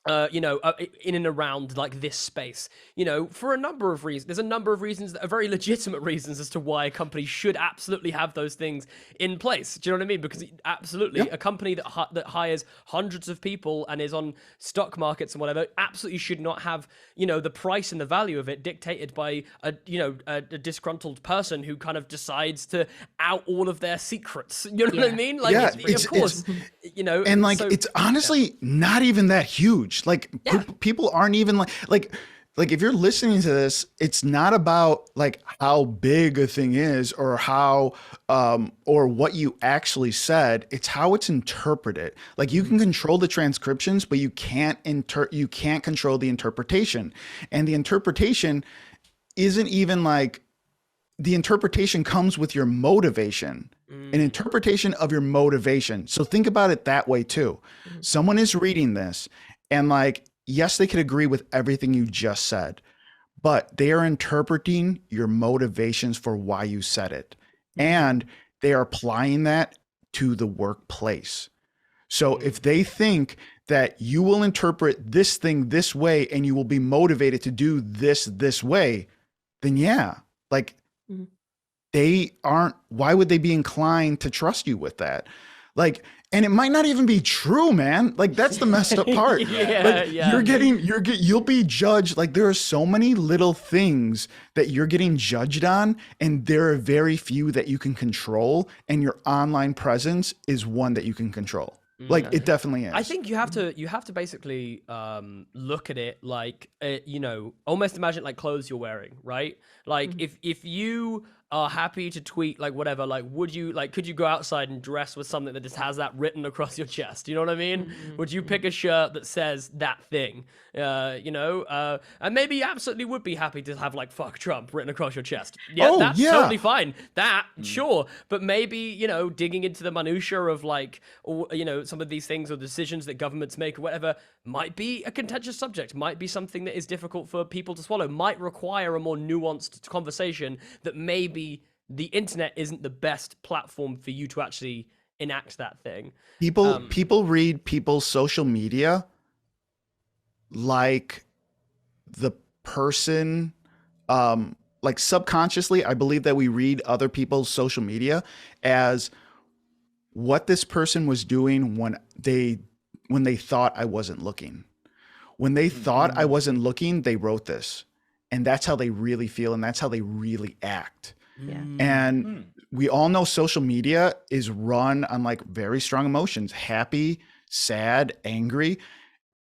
Speaker 2: in and around like this space, for a number of reasons. There's a number of reasons that are very legitimate reasons as to why a company should absolutely have those things in place. Do you know what I mean? Because absolutely, a company that hires hundreds of people and is on stock markets and whatever absolutely should not have, the price and the value of it dictated by a disgruntled person who kind of decides to out all of their secrets. You know what I mean? Like, of course,
Speaker 5: And like,
Speaker 2: so-
Speaker 5: it's honestly not even that huge. Like people aren't even like if you're listening to this, it's not about like how big a thing is or how or what you actually said. It's how it's interpreted. Like you can control the transcriptions, but you can't control the interpretation. And the interpretation isn't even like, the interpretation comes with your motivation, an interpretation of your motivation. So think about it that way too. Someone is reading this and like, yes, they could agree with everything you just said, but they are interpreting your motivations for why you said it. And they are applying that to the workplace. So if they think that you will interpret this thing this way and you will be motivated to do this way, then like they aren't, why would they be inclined to trust you with that? Like, and it might not even be true, man. Like that's the messed up part. You'll be judged. Like there are so many little things that you're getting judged on, and there are very few that you can control. And your online presence is one that you can control. Like it definitely is.
Speaker 2: I think you have to basically look at it like almost imagine like clothes you're wearing, right? Like if you are happy to tweet like whatever, like could you go outside and dress with something that just has that written across your chest? You know what I mean? Would you pick a shirt that says that thing? And maybe you absolutely would be happy to have like "fuck Trump" written across your chest. That's totally fine. That sure, but maybe digging into the minutia of like, or some of these things or decisions that governments make or whatever might be a contentious subject. Might be something that is difficult for people to swallow. Might require a more nuanced conversation that maybe the internet isn't the best platform for you to actually enact that thing.
Speaker 5: People read people's social media like the person, like subconsciously, I believe that we read other people's social media as what this person was doing when they thought I wasn't looking. When they thought I wasn't looking, they wrote this. And that's how they really feel, and that's how they really act.
Speaker 3: Yeah.
Speaker 5: And we all know social media is run on like very strong emotions, happy, sad, angry.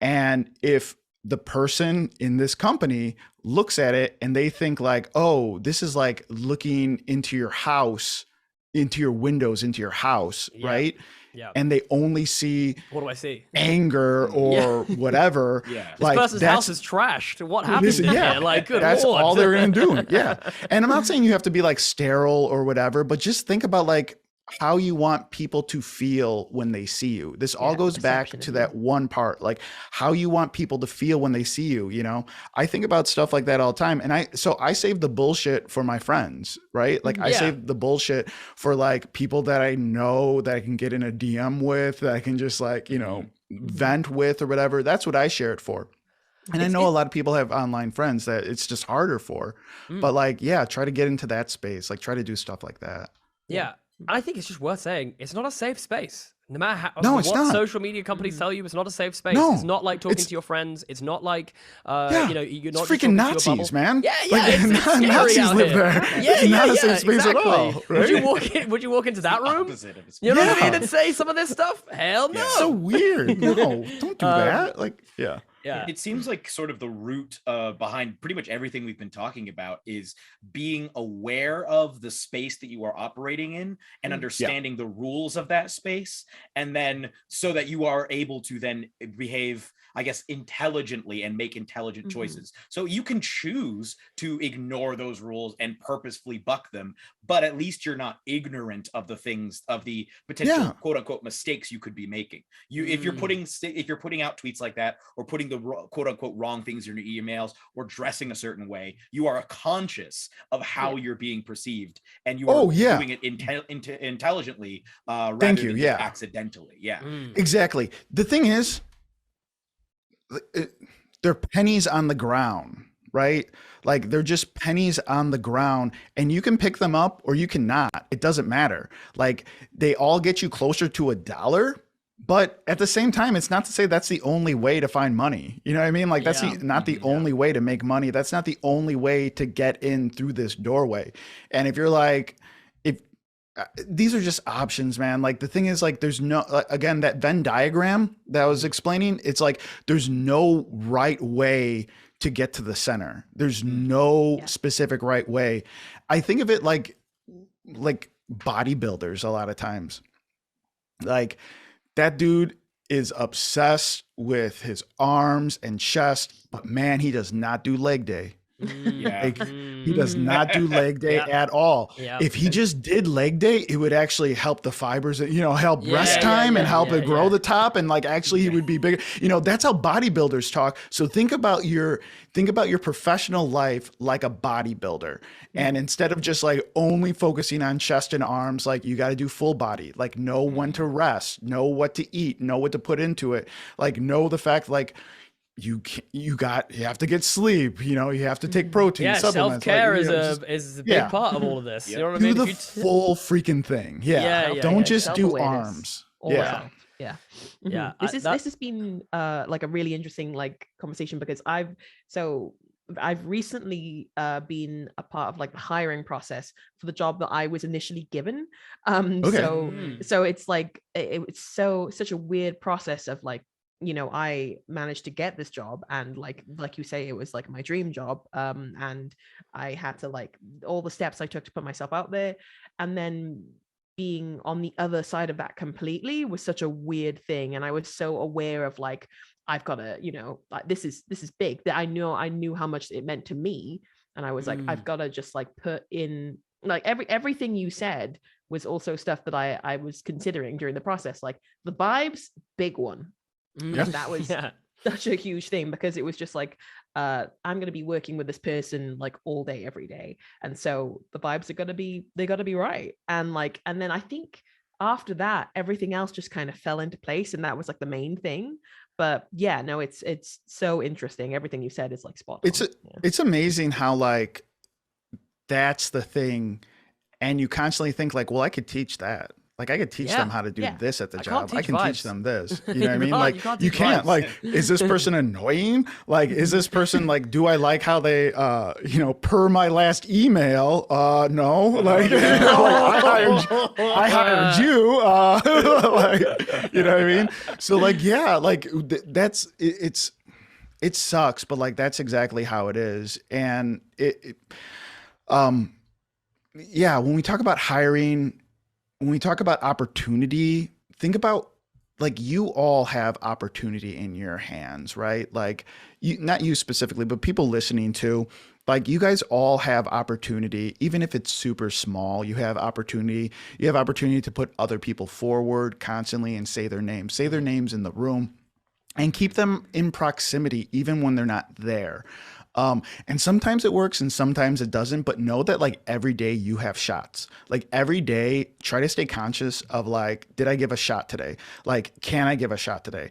Speaker 5: And if the person in this company looks at it and they think like, oh, this is like looking into your house, into your windows, into your house, right?
Speaker 2: Yeah.
Speaker 5: And they only see
Speaker 2: What do I see?
Speaker 5: anger or whatever.
Speaker 2: This
Speaker 5: Like
Speaker 2: person's house is trashed. What happened
Speaker 5: Listen,
Speaker 2: in
Speaker 5: yeah,
Speaker 2: here? Like, good
Speaker 5: that's
Speaker 2: Lord.
Speaker 5: all they're gonna do. Yeah. And I'm not saying you have to be like sterile or whatever, but just think about like how you want people to feel when they see you. This all goes back
Speaker 3: perception,
Speaker 5: to
Speaker 3: isn't
Speaker 5: that one part, like how you want people to feel when they see you. I think about stuff like that all the time. And I save the bullshit for my friends, right? Like I
Speaker 2: Yeah.
Speaker 5: save the bullshit for like people that I know that I can get in a DM with, that I can just like, vent with or whatever. That's what I share it for. And I know a lot of people have online friends that it's just harder for, but like, try to get into that space. Like try to do stuff like that.
Speaker 2: Yeah. I think it's just worth saying it's not a safe space. No matter how,
Speaker 5: No, it's
Speaker 2: what
Speaker 5: not.
Speaker 2: social media companies tell you, it's not a safe space.
Speaker 5: No,
Speaker 2: It's not like talking
Speaker 5: it's-
Speaker 2: to your friends. It's not like,
Speaker 5: Yeah,
Speaker 2: you know, you're
Speaker 5: it's
Speaker 2: not just
Speaker 5: freaking
Speaker 2: talking to your bubble.
Speaker 5: Nazis, man.
Speaker 2: Yeah, yeah,
Speaker 5: Like,
Speaker 2: it's scary
Speaker 5: Nazis
Speaker 2: out
Speaker 5: live
Speaker 2: here.
Speaker 5: there.
Speaker 2: Yeah,
Speaker 5: It's not
Speaker 2: yeah,
Speaker 5: a safe
Speaker 2: yeah,
Speaker 5: space
Speaker 2: exactly.
Speaker 5: at all.
Speaker 2: Would you
Speaker 5: right?
Speaker 2: walk in? Would you walk into that room?
Speaker 4: Opposite of a
Speaker 2: You know what I
Speaker 5: Yeah.
Speaker 2: mean? And say some of this stuff? Hell no.
Speaker 5: So weird. No, don't do that. Like, yeah.
Speaker 2: yeah.
Speaker 4: It seems like sort of the root behind pretty much everything we've been talking about is being aware of the space that you are operating in and understanding the rules of that space, and then so that you are able to then behave, I guess, intelligently and make intelligent choices. So you can choose to ignore those rules and purposefully buck them, but at least you're not ignorant of the things, of the potential quote unquote mistakes you could be making. If you're putting out tweets like that, or putting the quote unquote wrong things in your emails, or dressing a certain way, you are conscious of how you're being perceived, and you are doing it intelligently rather than just accidentally.
Speaker 5: Exactly. The thing is, they're pennies on the ground, right? Like, they're just pennies on the ground, and you can pick them up or you cannot. It doesn't matter. Like, they all get you closer to $1, but at the same time, it's not to say that's the only way to find money. You know what I mean? Like, that's not the only way to make money. That's not the only way to get in through this doorway. And if you're like, these are just options, man. Like, the thing is, like, there's no, again, that Venn diagram that I was explaining, it's like, there's no right way to get to the center. There's no specific right way. I think of it like bodybuilders a lot of times. Like, that dude is obsessed with his arms and chest, but man, he does not do leg day. Like, he does not do leg day at all. If he just did leg day, it would actually help the fibers, help rest time and help it grow the top. And like, actually he would be bigger. That's how bodybuilders talk. So think about your professional life like a bodybuilder. And instead of just like only focusing on chest and arms, like, you got to do full body, like, know when to rest, know what to eat, know what to put into it. Like, know the fact, like, you have to get sleep, you have to take protein supplements.
Speaker 2: Self-care is a big part of all of this. You know what I mean?
Speaker 5: Do the full freaking thing. Don't just do arms.
Speaker 3: This has been like a really interesting like conversation, because I've recently been a part of like the hiring process for the job that I was initially given. So it's like it's such a weird process of like, I managed to get this job, and like you say, it was like my dream job. And I had to, like, all the steps I took to put myself out there, and then being on the other side of that completely was such a weird thing. And I was so aware of like, I've got to, like, this is big, that I knew how much it meant to me. And I was like, I've got to just like put in, like, everything you said was also stuff that I was considering during the process. Like the vibes, big one. And that was such a huge thing, because it was just like, I'm going to be working with this person like all day, every day. And so the vibes are they got to be right. And then I think after that, everything else just kind of fell into place. And that was like the main thing. But it's so interesting. Everything you said is like spot on.
Speaker 5: It's amazing how like, that's the thing. And you constantly think like, well, I could teach that. Like, I could teach them how to do this at the job. I can teach them this. You know what I mean? Like, you can't, like, is this person annoying? Like, is this person like, do I like how they, per my last email? No, like, I hired you. Like, you know what I mean? So like, like that's, it sucks, but like, that's exactly how it is. And when we talk about hiring, when we talk about opportunity, think about like, you all have opportunity in your hands, right? Like, not you specifically, but people listening to, like, you guys all have opportunity, even if it's super small. You have opportunity. You have opportunity to put other people forward constantly and say their names in the room, and keep them in proximity even when they're not there. And sometimes it works and sometimes it doesn't, but know that like, every day you have shots. Like, every day, try to stay conscious of like, did I give a shot today? Like, can I give a shot today?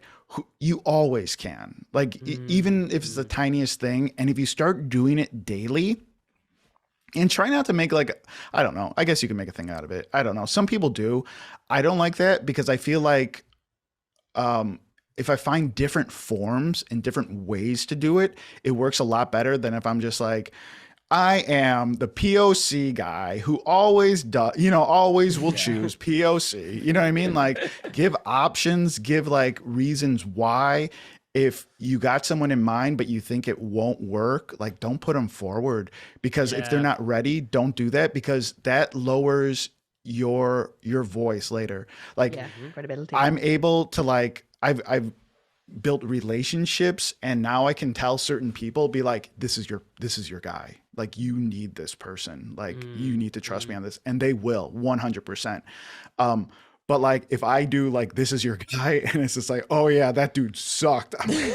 Speaker 5: You always can. Like, even if it's the tiniest thing. And if you start doing it daily, And try not to make like, I don't know. I guess you can make a thing out of it. I don't know. Some people do. I don't like that because I feel like if I find different forms and different ways to do it, it works a lot better than if I'm just like, I am the POC guy who always does, always will choose POC. You know what I mean? Like, give options, give like reasons why. If you got someone in mind, but you think it won't work, like don't put them forward, because if they're not ready, don't do that, because that lowers your voice later. Like
Speaker 3: credibility.
Speaker 5: I'm able to like, I've built relationships, and now I can tell certain people, be like, this is your guy. Like, you need this person. Like you need to trust me on this, and they will 100%. But like, if I do like, this is your guy, and it's just like, oh yeah, that dude sucked. I'm like,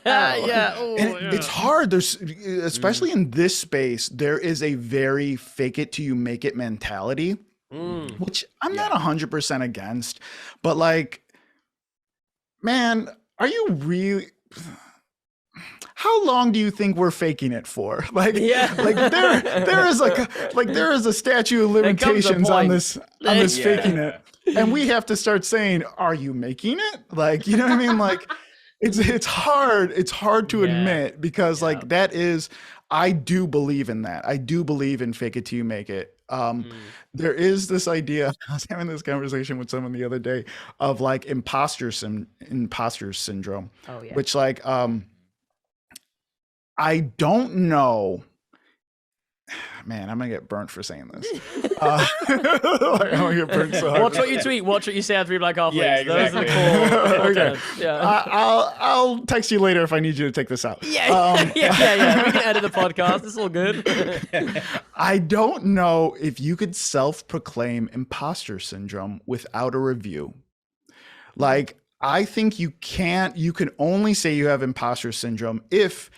Speaker 5: it's hard. There's, especially in this space, there is a very fake it till you make it mentality, which I'm not 100% against, but like, man, are you really? How long do you think we're faking it for? Like, like there is there is a statute of limitations on this faking it, and we have to start saying, "Are you making it?" Like, you know what I mean? Like, it's hard. It's hard to admit, because like that is, I do believe in that. I do believe in fake it till you make it. There is this idea. I was having this conversation with someone the other day of like imposter syndrome, which like I don't know. Man, I'm gonna get burnt for saying this. I'm gonna get burnt so hard.
Speaker 2: Watch what you tweet. Watch what you say at Three Black Halflings.
Speaker 4: Yeah, exactly.
Speaker 2: Those are the core
Speaker 5: Okay.
Speaker 2: Yeah.
Speaker 5: I'll text you later if I need you to take this out.
Speaker 2: Yeah. We can edit the podcast. It's all good.
Speaker 5: I don't know if you could self-proclaim imposter syndrome without a review. Like, I think you can't. You can only say you have imposter syndrome if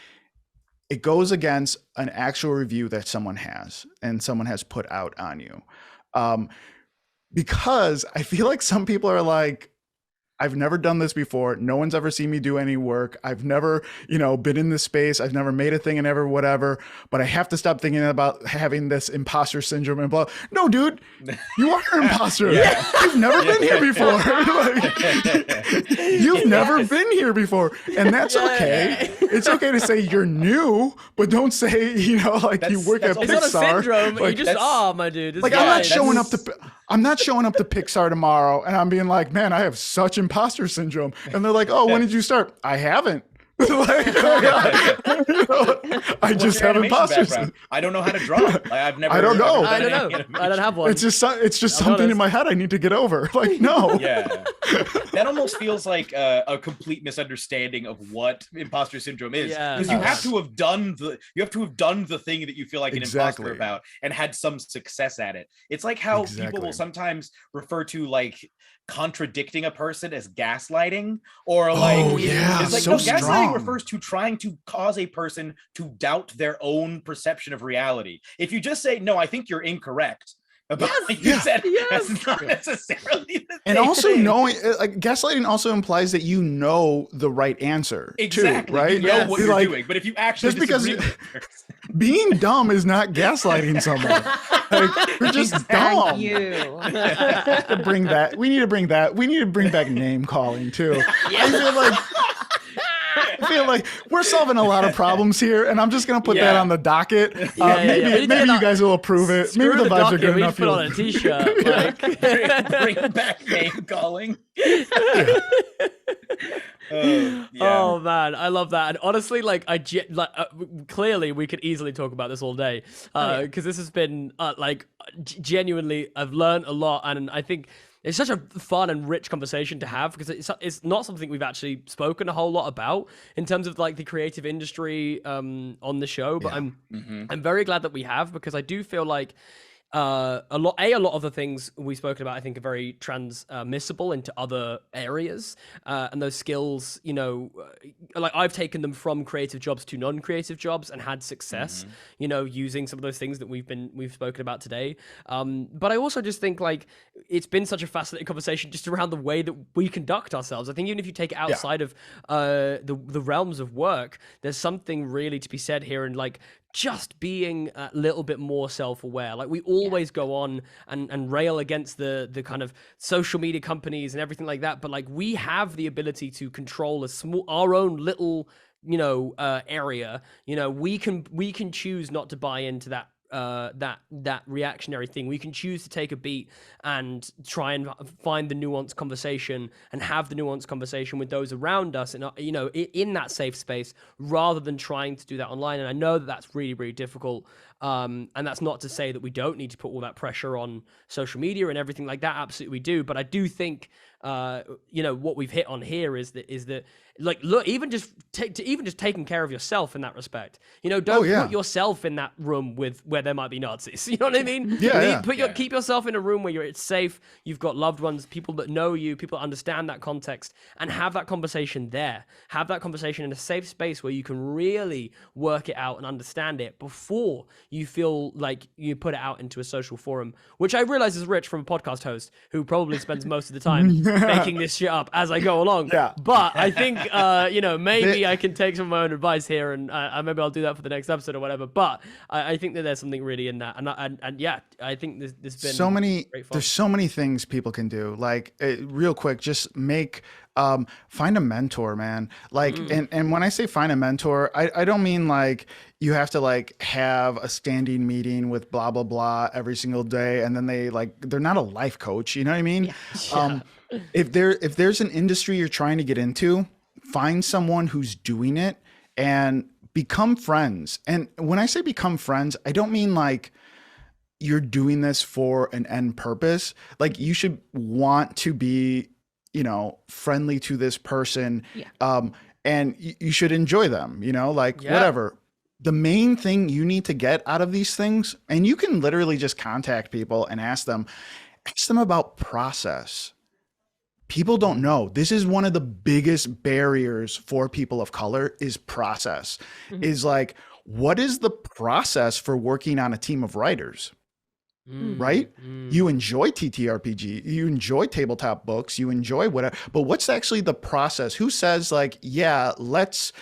Speaker 5: it goes against an actual review that someone has put out on you. Because I feel like some people are like, I've never done this before. No one's ever seen me do any work. I've never, been in this space. I've never made a thing and ever whatever, but I have to stop thinking about having this imposter syndrome and blah. No, dude, you are an imposter. You've never been here before. You've never been here before. And that's okay. It's okay to say you're new, but don't say, you work at
Speaker 2: It's
Speaker 5: Pixar.
Speaker 2: not a syndrome.
Speaker 5: Like,
Speaker 2: You just are, my dude. It's
Speaker 5: like,
Speaker 2: fine.
Speaker 5: I'm not showing up to Pixar tomorrow and I'm being like, man, I have such imposter syndrome. And they're like, oh, when did you start? I haven't. Like, I just have imposter syndrome.
Speaker 4: I don't know how to draw. Like, I've never.
Speaker 5: I don't know.
Speaker 2: I don't know. I don't have one.
Speaker 5: It's just something in my head I need to get over. Like, no.
Speaker 4: Yeah, that almost feels like a complete misunderstanding of what imposter syndrome is. Because you have to have done the thing that you feel like an imposter about and had some success at it. It's like how people will sometimes refer to like contradicting a person as gaslighting, or like it's like,
Speaker 5: so
Speaker 4: no, gaslighting
Speaker 5: strong.
Speaker 4: refers to trying to cause a person to doubt their own perception of reality. If you just say, no, I think you're incorrect about what you said, that's not necessarily the
Speaker 5: and
Speaker 4: same
Speaker 5: also
Speaker 4: thing.
Speaker 5: knowing, like, gaslighting also implies that you know the right answer
Speaker 4: Exactly,
Speaker 5: too, right?
Speaker 4: You know what you're
Speaker 5: like,
Speaker 4: doing, but if you actually
Speaker 5: just because
Speaker 4: disagree with the person-
Speaker 5: being dumb is not gaslighting someone. Like, you're just dumb.
Speaker 3: Thank you.
Speaker 5: We need to bring back name calling too. I feel like we're solving a lot of problems here, and I'm just gonna put that on the docket. Maybe you guys will approve it.
Speaker 2: Screw
Speaker 5: Maybe the vibes are
Speaker 2: docket,
Speaker 5: good
Speaker 2: we
Speaker 5: enough.
Speaker 2: put on a t-shirt. Like.
Speaker 4: bring back name calling.
Speaker 2: Oh man, I love that. And honestly, like clearly we could easily talk about this all day, because this has been genuinely, I've learned a lot, and I think it's such a fun and rich conversation to have, because it's not something we've actually spoken a whole lot about in terms of like the creative industry on the show. But I'm very glad that we have, because I do feel like a lot of the things we've spoken about, I think, are very transmissible into other areas, and those skills, like I've taken them from creative jobs to non-creative jobs and had success, using some of those things that we've spoken about today. But I also just think like it's been such a fascinating conversation just around the way that we conduct ourselves. I think even if you take it outside of the realms of work, there's something really to be said here, and like just being a little bit more self-aware. Like we always go on and rail against the kind of social media companies and everything like that, but like we have the ability to control our own little area. We can choose not to buy into that reactionary thing. We can choose to take a beat and try and find the nuanced conversation and have the nuanced conversation with those around us, and in that safe space, rather than trying to do that online. And I know that that's really, really difficult. And that's not to say that we don't need to put all that pressure on social media and everything like that. Absolutely, we do. But I do think what we've hit on here is that like, look, even just taking care of yourself in that respect. Don't put yourself in that room where there might be Nazis. You know what I mean? Keep yourself in a room where it's safe. You've got loved ones, people that know you, people that understand that context, and have that conversation there. Have that conversation in a safe space where you can really work it out and understand it before you feel like you put it out into a social forum, which I realize is Rich, from a podcast host who probably spends most of the time making this shit up as I go along. Yeah. But I think, maybe I can take some of my own advice here, and maybe I'll do that for the next episode or whatever. But I think that there's something really in that. And yeah, I think there's been
Speaker 5: so many, there's so many things people can do. Like real quick, just find a mentor, man. Like, and when I say find a mentor, I don't mean like you have to like have a standing meeting with blah, blah, blah every single day. And then they're not a life coach. You know what I mean? Yeah. If there's an industry you're trying to get into, find someone who's doing it and become friends. And when I say become friends, I don't mean like you're doing this for an end purpose. Like you should want to be, friendly to this person. Yeah. And you should enjoy them, whatever. The main thing you need to get out of these things, and you can literally just contact people and ask them about process. People don't know. This is one of the biggest barriers for people of color is process. Is like, what is the process for working on a team of writers? Right? You enjoy TTRPG, you enjoy tabletop books, you enjoy whatever, but what's actually the process? Who says like, yeah, let's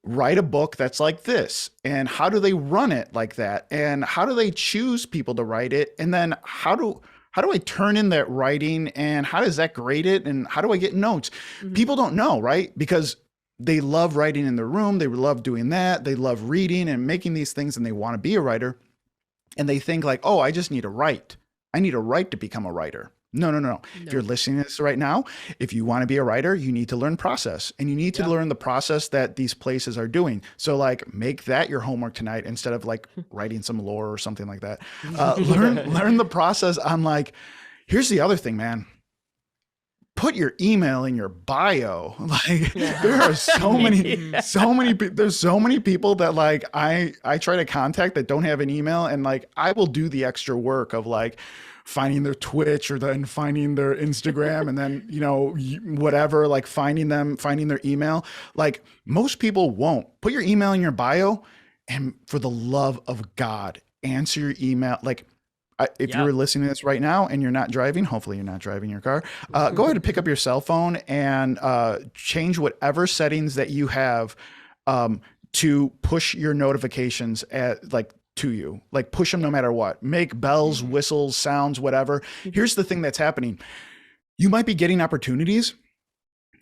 Speaker 5: write a book that's like this? And how do they run it like that? And how do they choose people to write it? And then how do I turn in that writing, and how does that grade it? And how do I get notes? People don't know, right? Because they love writing in their room. They love doing that. They love reading and making these things, and they want to be a writer. And they think like, oh, I just need to write. I need to write to become a writer. No. If you're listening to this right now, if you want to be a writer, you need to learn process, and you need to learn the process that these places are doing. So like make that your homework tonight instead of like writing some lore or something like that. Learn the process on like, here's the other thing, man. Put your email in your bio. Like there are so many, there's so many people that like I try to contact that don't have an email, and like I will do the extra work of like finding their Twitch or then finding their Instagram and then, whatever, like finding their email. Like most people won't. Put your email in your bio, and for the love of God, answer your email. Like if you're listening to this right now and you're not driving, hopefully you're not driving your car, go ahead and pick up your cell phone and change whatever settings that you have to push your notifications to you, like push them no matter what. Make bells, whistles, sounds, whatever. Here's the thing that's happening. You might be getting opportunities.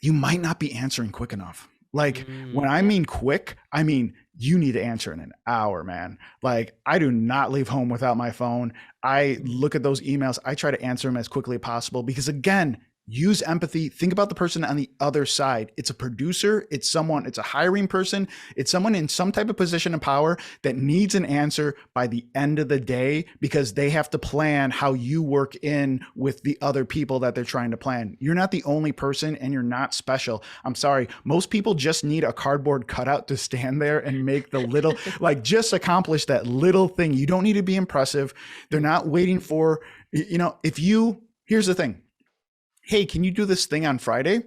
Speaker 5: You might not be answering quick enough. Like when I mean quick, I mean you need to answer in an hour, man. Like I do not leave home without my phone. I look at those emails. I try to answer them as quickly as possible because again, use empathy. Think about the person on the other side. It's a producer. It's a hiring person. It's someone in some type of position of power that needs an answer by the end of the day because they have to plan how you work in with the other people that they're trying to plan. You're not the only person and you're not special. I'm sorry. Most people just need a cardboard cutout to stand there and make the little, like just accomplish that little thing. You don't need to be impressive. They're not waiting for, here's the thing. Hey, can you do this thing on Friday?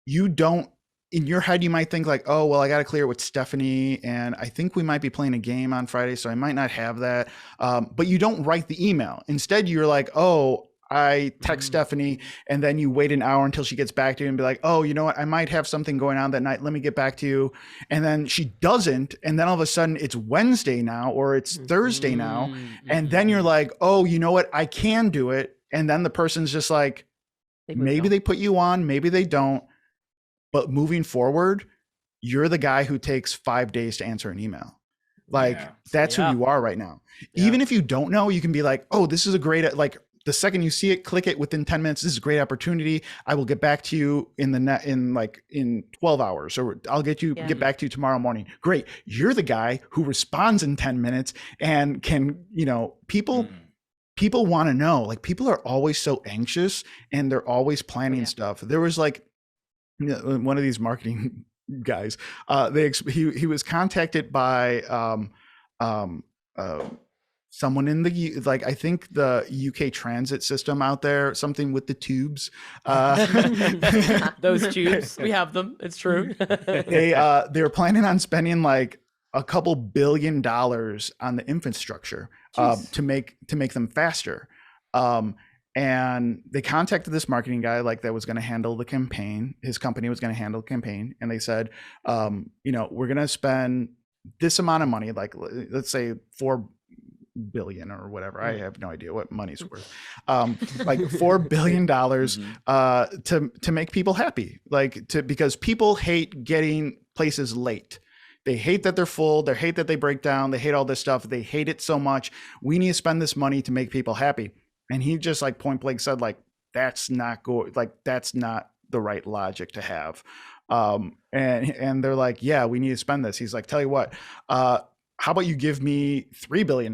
Speaker 5: You don't, in your head, you might think like, oh, well, I got to clear it with Stephanie. And I think we might be playing a game on Friday, so I might not have that. But you don't write the email. Instead, you're like, oh, I text Stephanie, and then you wait an hour until she gets back to you and be like, oh, you know what? I might have something going on that night. Let me get back to you. And then she doesn't. And then all of a sudden it's Wednesday now, or it's Thursday now. And then you're like, oh, you know what? I can do it. And then the person's just like, maybe they put you on, maybe they don't. But moving forward, you're the guy who takes 5 days to answer an email. Like that's who you are right now. Even if you don't know, you can be like, oh, this is a great, like the second you see it, click it within 10 minutes. This is a great opportunity. I will get back to you in 12 hours, or I'll get back to you tomorrow morning. Great. You're the guy who responds in 10 minutes and can, people want to know, like people are always so anxious and they're always planning stuff. There was like one of these marketing guys, he was contacted by someone in the I think the UK transit system out there, something with the tubes.
Speaker 2: Those tubes, we have them. It's true.
Speaker 5: They were planning on spending like a couple $1 billion on the infrastructure to make them faster. And they contacted this marketing guy that was going to handle the campaign. His company was going to handle the campaign. And they said, we're going to spend this amount of money, like let's say 4 billion or whatever. I have no idea what money's worth. Like $4 billion to make people happy, because people hate getting places late. They hate that they're full. They hate that they break down. They hate all this stuff. They hate it so much. We need to spend this money to make people happy. And he just point blank said, that's not that's not the right logic to have. And they're like, yeah, we need to spend this. He's like, tell you what, how about you give me $3 billion?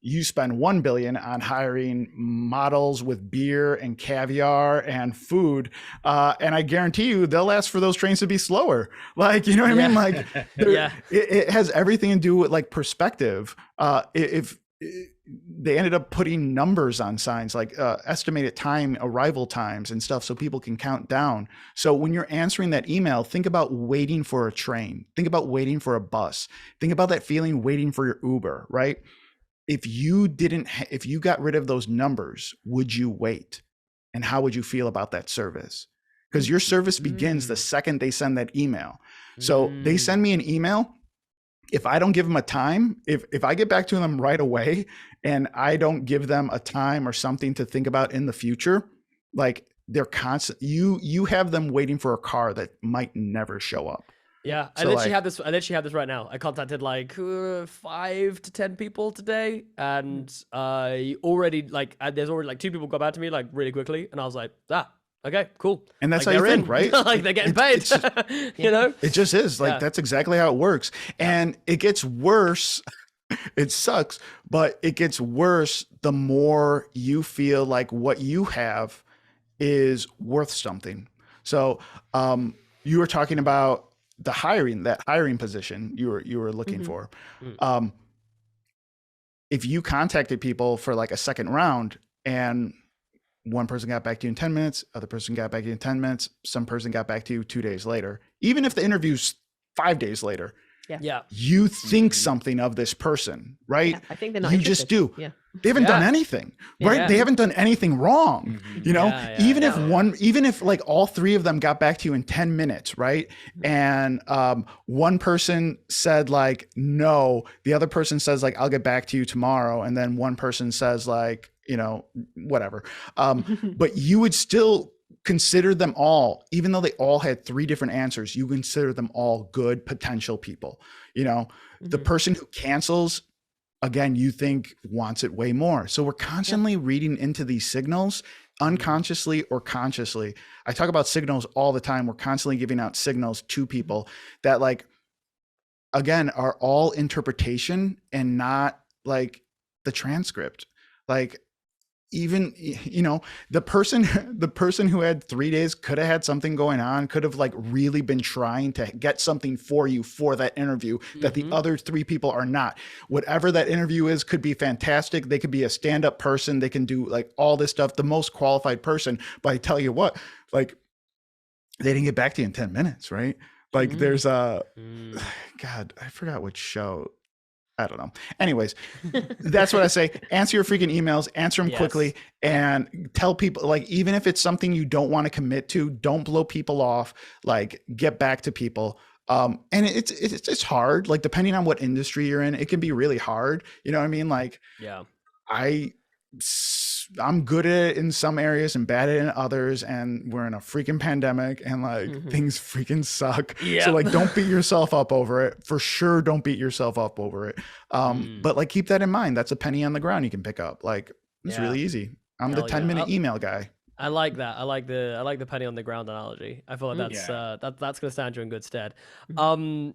Speaker 5: You spend $1 billion on hiring models with beer and caviar and food. And I guarantee you they'll ask for those trains to be slower. You know what I mean? It has everything to do with perspective. If they ended up putting numbers on signs estimated arrival times and stuff so people can count down. So when you're answering that email, think about waiting for a train, think about waiting for a bus, think about that feeling waiting for your Uber, right? If you got rid of those numbers, would you wait? And how would you feel about that service? Because your service begins the second they send that email. So they send me an email. If I don't give them a time, if I get back to them right away and I don't give them a time or something to think about in the future, they're constant, you have them waiting for a car that might never show up.
Speaker 2: Yeah, I literally have this. I literally have this right now. I contacted 5 to 10 people today, and already there's already 2 people got back to me really quickly, and I was like, okay, cool.
Speaker 5: And that's how you think, right?
Speaker 2: They're getting paid.
Speaker 5: It just is that's exactly how it works. And it gets worse. It sucks, but it gets worse the more you feel like what you have is worth something. So you were talking about that hiring position you were looking for. If you contacted people for a second round and one person got back to you in 10 minutes, other person got back to you in 10 minutes, some person got back to you 2 days later, even if the interview's 5 days later, you think something of this person, right?
Speaker 3: Yeah, I think they're not
Speaker 5: you
Speaker 3: interested.
Speaker 5: just do.
Speaker 3: Yeah.
Speaker 5: They haven't done anything, right?
Speaker 2: Yeah.
Speaker 5: They haven't done anything wrong, even if all 3 of them got back to you in 10 minutes, right? And one person said no, the other person says I'll get back to you tomorrow. And then one person says whatever. But you would still consider them all, even though they all had 3 different answers, you consider them all good potential people. The person who cancels, again, you think wants it way more. So we're constantly reading into these signals, unconsciously or consciously. I talk about signals all the time. We're constantly giving out signals to people that again, are all interpretation and not the transcript. Even the person who had 3 days could have had something going on, could have really been trying to get something for you for that interview that the other 3 people are not. Whatever that interview is could be fantastic. They could be a stand-up person, they can do all this stuff, the most qualified person. But I tell you what, they didn't get back to you in 10 minutes, right? There's God, I forgot which show. I don't know. Anyways, that's what I say. Answer your freaking emails, answer them
Speaker 2: Yes.
Speaker 5: quickly, and tell people, like, even if it's something you don't want to commit to, don't blow people off, like get back to people. And it's hard, like depending on what industry you're in, it can be really hard. You know what I mean? Like
Speaker 2: Yeah.
Speaker 5: I'm good at it in some areas and bad at it in others, and we're in a freaking pandemic and like things freaking suck.
Speaker 2: Yeah.
Speaker 5: So like don't beat yourself up over it. For sure, don't beat yourself up over it. But like keep that in mind. That's a penny on the ground you can pick up. Like it's
Speaker 2: Yeah.
Speaker 5: really easy. I'm
Speaker 2: Hell
Speaker 5: the
Speaker 2: yeah.
Speaker 5: 10-minute email guy.
Speaker 2: I like that. I like the penny on the ground analogy. I feel like that's gonna stand you in good stead. God,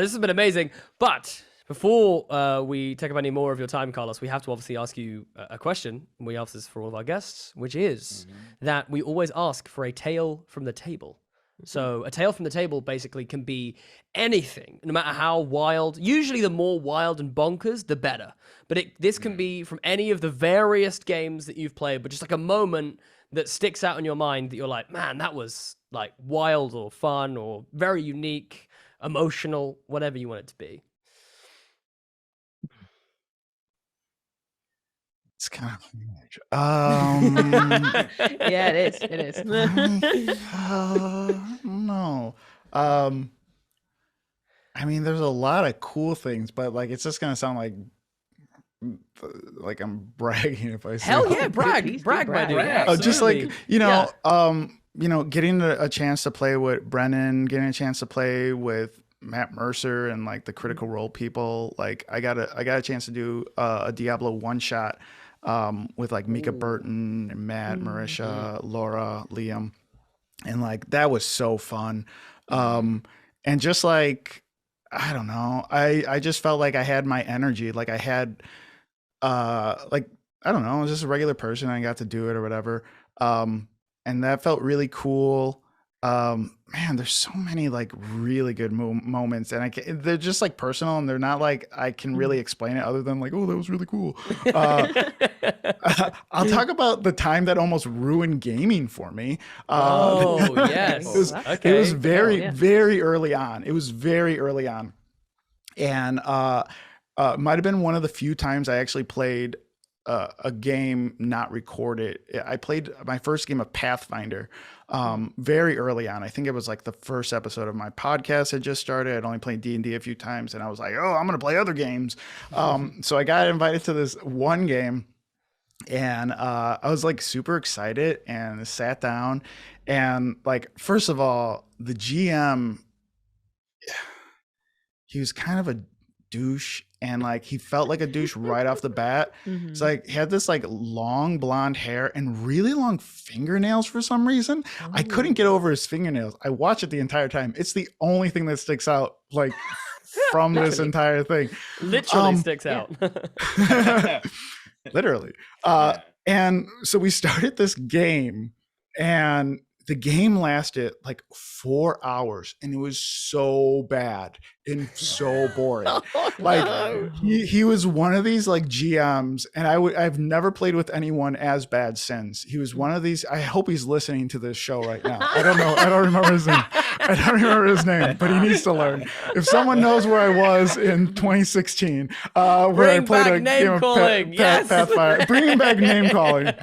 Speaker 2: this has been amazing. But before we take up any more of your time, Carlos, we have to obviously ask you a question. We ask this for all of our guests, which is that we always ask for a tale from the table. So a tale from the table basically can be anything, no matter how wild. Usually the more wild and bonkers, the better. But this can be from any of the various games that you've played, but just like a moment that sticks out in your mind that you're like, man, that was like wild or fun or very unique, emotional, whatever you want it to be.
Speaker 5: It's kind of
Speaker 3: Yeah, it is. It is.
Speaker 5: no. I mean, there's a lot of cool things, but like it's just gonna sound like I'm bragging if I say
Speaker 2: Hell yeah,
Speaker 3: Please
Speaker 2: brag,
Speaker 3: do
Speaker 2: my
Speaker 3: brag.
Speaker 2: dude.
Speaker 4: Yeah,
Speaker 5: just like
Speaker 2: Absolutely.
Speaker 5: getting a chance to play with Brennan, getting a chance to play with Matt Mercer and like the Critical Role people. Like I got a chance to do a Diablo one shot with like Mika Burton and Matt, Marisha, Laura, Liam, and like that was so fun. And just like I don't know, I just felt like I had my energy, like I had like I don't know, I was just a regular person. I got to do it or whatever. And that felt really cool. Man, there's so many like really good moments, and they're just like personal, and they're not like I can really explain it other than like, oh, that was really cool. I'll talk about the time that almost ruined gaming for me.
Speaker 2: Yes.
Speaker 5: It was
Speaker 2: Okay.
Speaker 5: very, very early on. It was very early on, and might have been one of the few times I actually played a game not recorded. I played my first game of Pathfinder very early on. I think it was like the first episode of my podcast had just started. I'd only played D&D a few times, and I was like, oh, I'm going to play other games. So I got invited to this one game, and I was like super excited and sat down. And like, first of all, the GM, he was kind of a douche, and like he felt like a douche right off the bat. It's like he had this like long blonde hair and really long fingernails for some reason. I couldn't get over his fingernails. I watched it the entire time. It's the only thing that sticks out like from this entire thing.
Speaker 2: Literally sticks out.
Speaker 5: Literally. And so we started this game, and the game lasted like 4 hours, and it was so bad and so boring. Like he was one of these like GMs, and I've never played with anyone as bad since. He was one of these. I hope he's listening to this show right now. I don't know. I don't remember his name. But he needs to learn. If someone knows where I was in 2016, where
Speaker 2: Bring
Speaker 5: I played
Speaker 2: back
Speaker 5: a
Speaker 2: name
Speaker 5: game of
Speaker 2: calling. Yes.
Speaker 5: Pathfinder, bringing back name calling.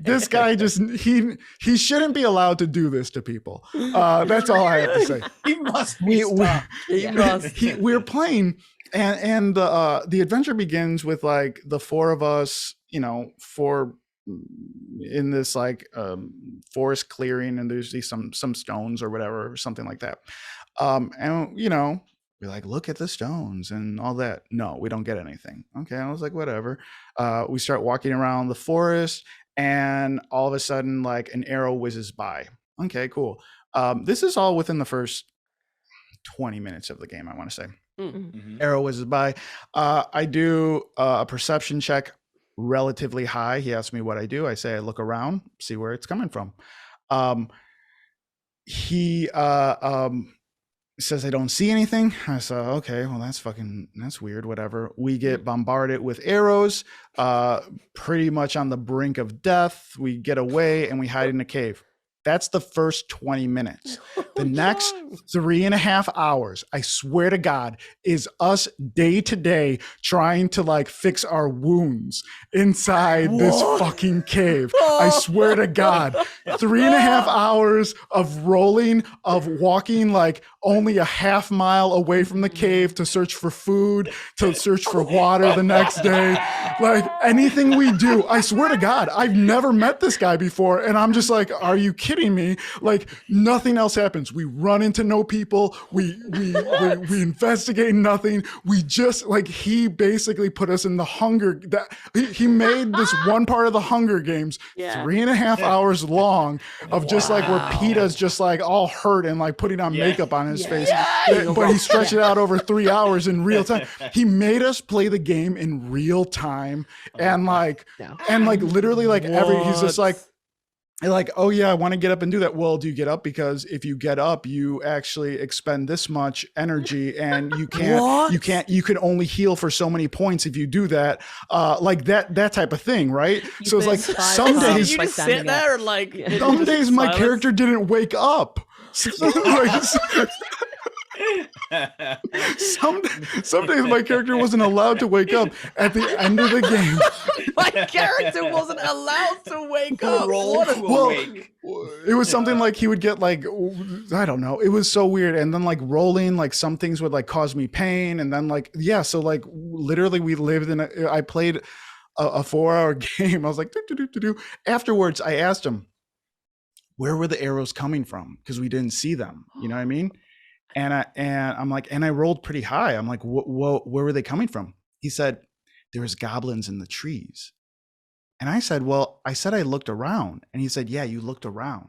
Speaker 5: This guy just he shouldn't be allowed to do this to people. That's all I have to say.
Speaker 4: He must be stopped.
Speaker 5: We're playing, and the adventure begins with like the four of us, in this like forest clearing, and there's these some stones or whatever, or something like that. And we like look at the stones and all that. No, we don't get anything. Okay, I was like, whatever. We start walking around the forest, and all of a sudden, like an arrow whizzes by. Okay, cool. This is all within the first 20 minutes of the game, I want to say. Arrow whizzes by. I do a perception check, relatively high. He asks me what I do. I say I look around, see where it's coming from. He says I don't see anything. I said, okay, well that's weird, whatever. We get bombarded with arrows, pretty much on the brink of death. We get away and we hide in a cave. That's the first 20 minutes. The next 3.5 hours, I swear to God, is us day to day trying to like fix our wounds inside this fucking cave. I swear to God, 3.5 hours of rolling, of walking like only a half mile away from the cave to search for food, to search for water the next day. Like anything we do, I swear to God, I've never met this guy before. And I'm just like, are you kidding me? Like nothing else happens. We run into no people. We investigate nothing. We just like, he basically put us in the hunger that he made this one part of the Hunger Games 3.5 hours long of just like where PETA's just like all hurt and like putting on makeup on his face. But he stretched it out over 3 hours in real time. He made us play the game in real time. And like literally like he's just like, oh yeah, I want to get up and do that. Well, do you get up? Because if you get up, you actually expend this much energy and you can only heal for so many points if you do that. Like that type of thing, right? So it's like some days
Speaker 2: you just sit there and like
Speaker 5: some days my character didn't wake up. Some days my character wasn't allowed to wake up at the end of the game.
Speaker 2: My character wasn't allowed to wake up.
Speaker 5: It was something like he would get like, I don't know. It was so weird. And then like rolling, like some things would like cause me pain. And then like, yeah. So like literally we lived I played a 4-hour game. I was like, do. Afterwards, I asked him, where were the arrows coming from? Because we didn't see them. You know what I mean? And I'm like, and I rolled pretty high. I'm like, where were they coming from? He said, there's goblins in the trees. And I said, I looked around. And he said, yeah, you looked around.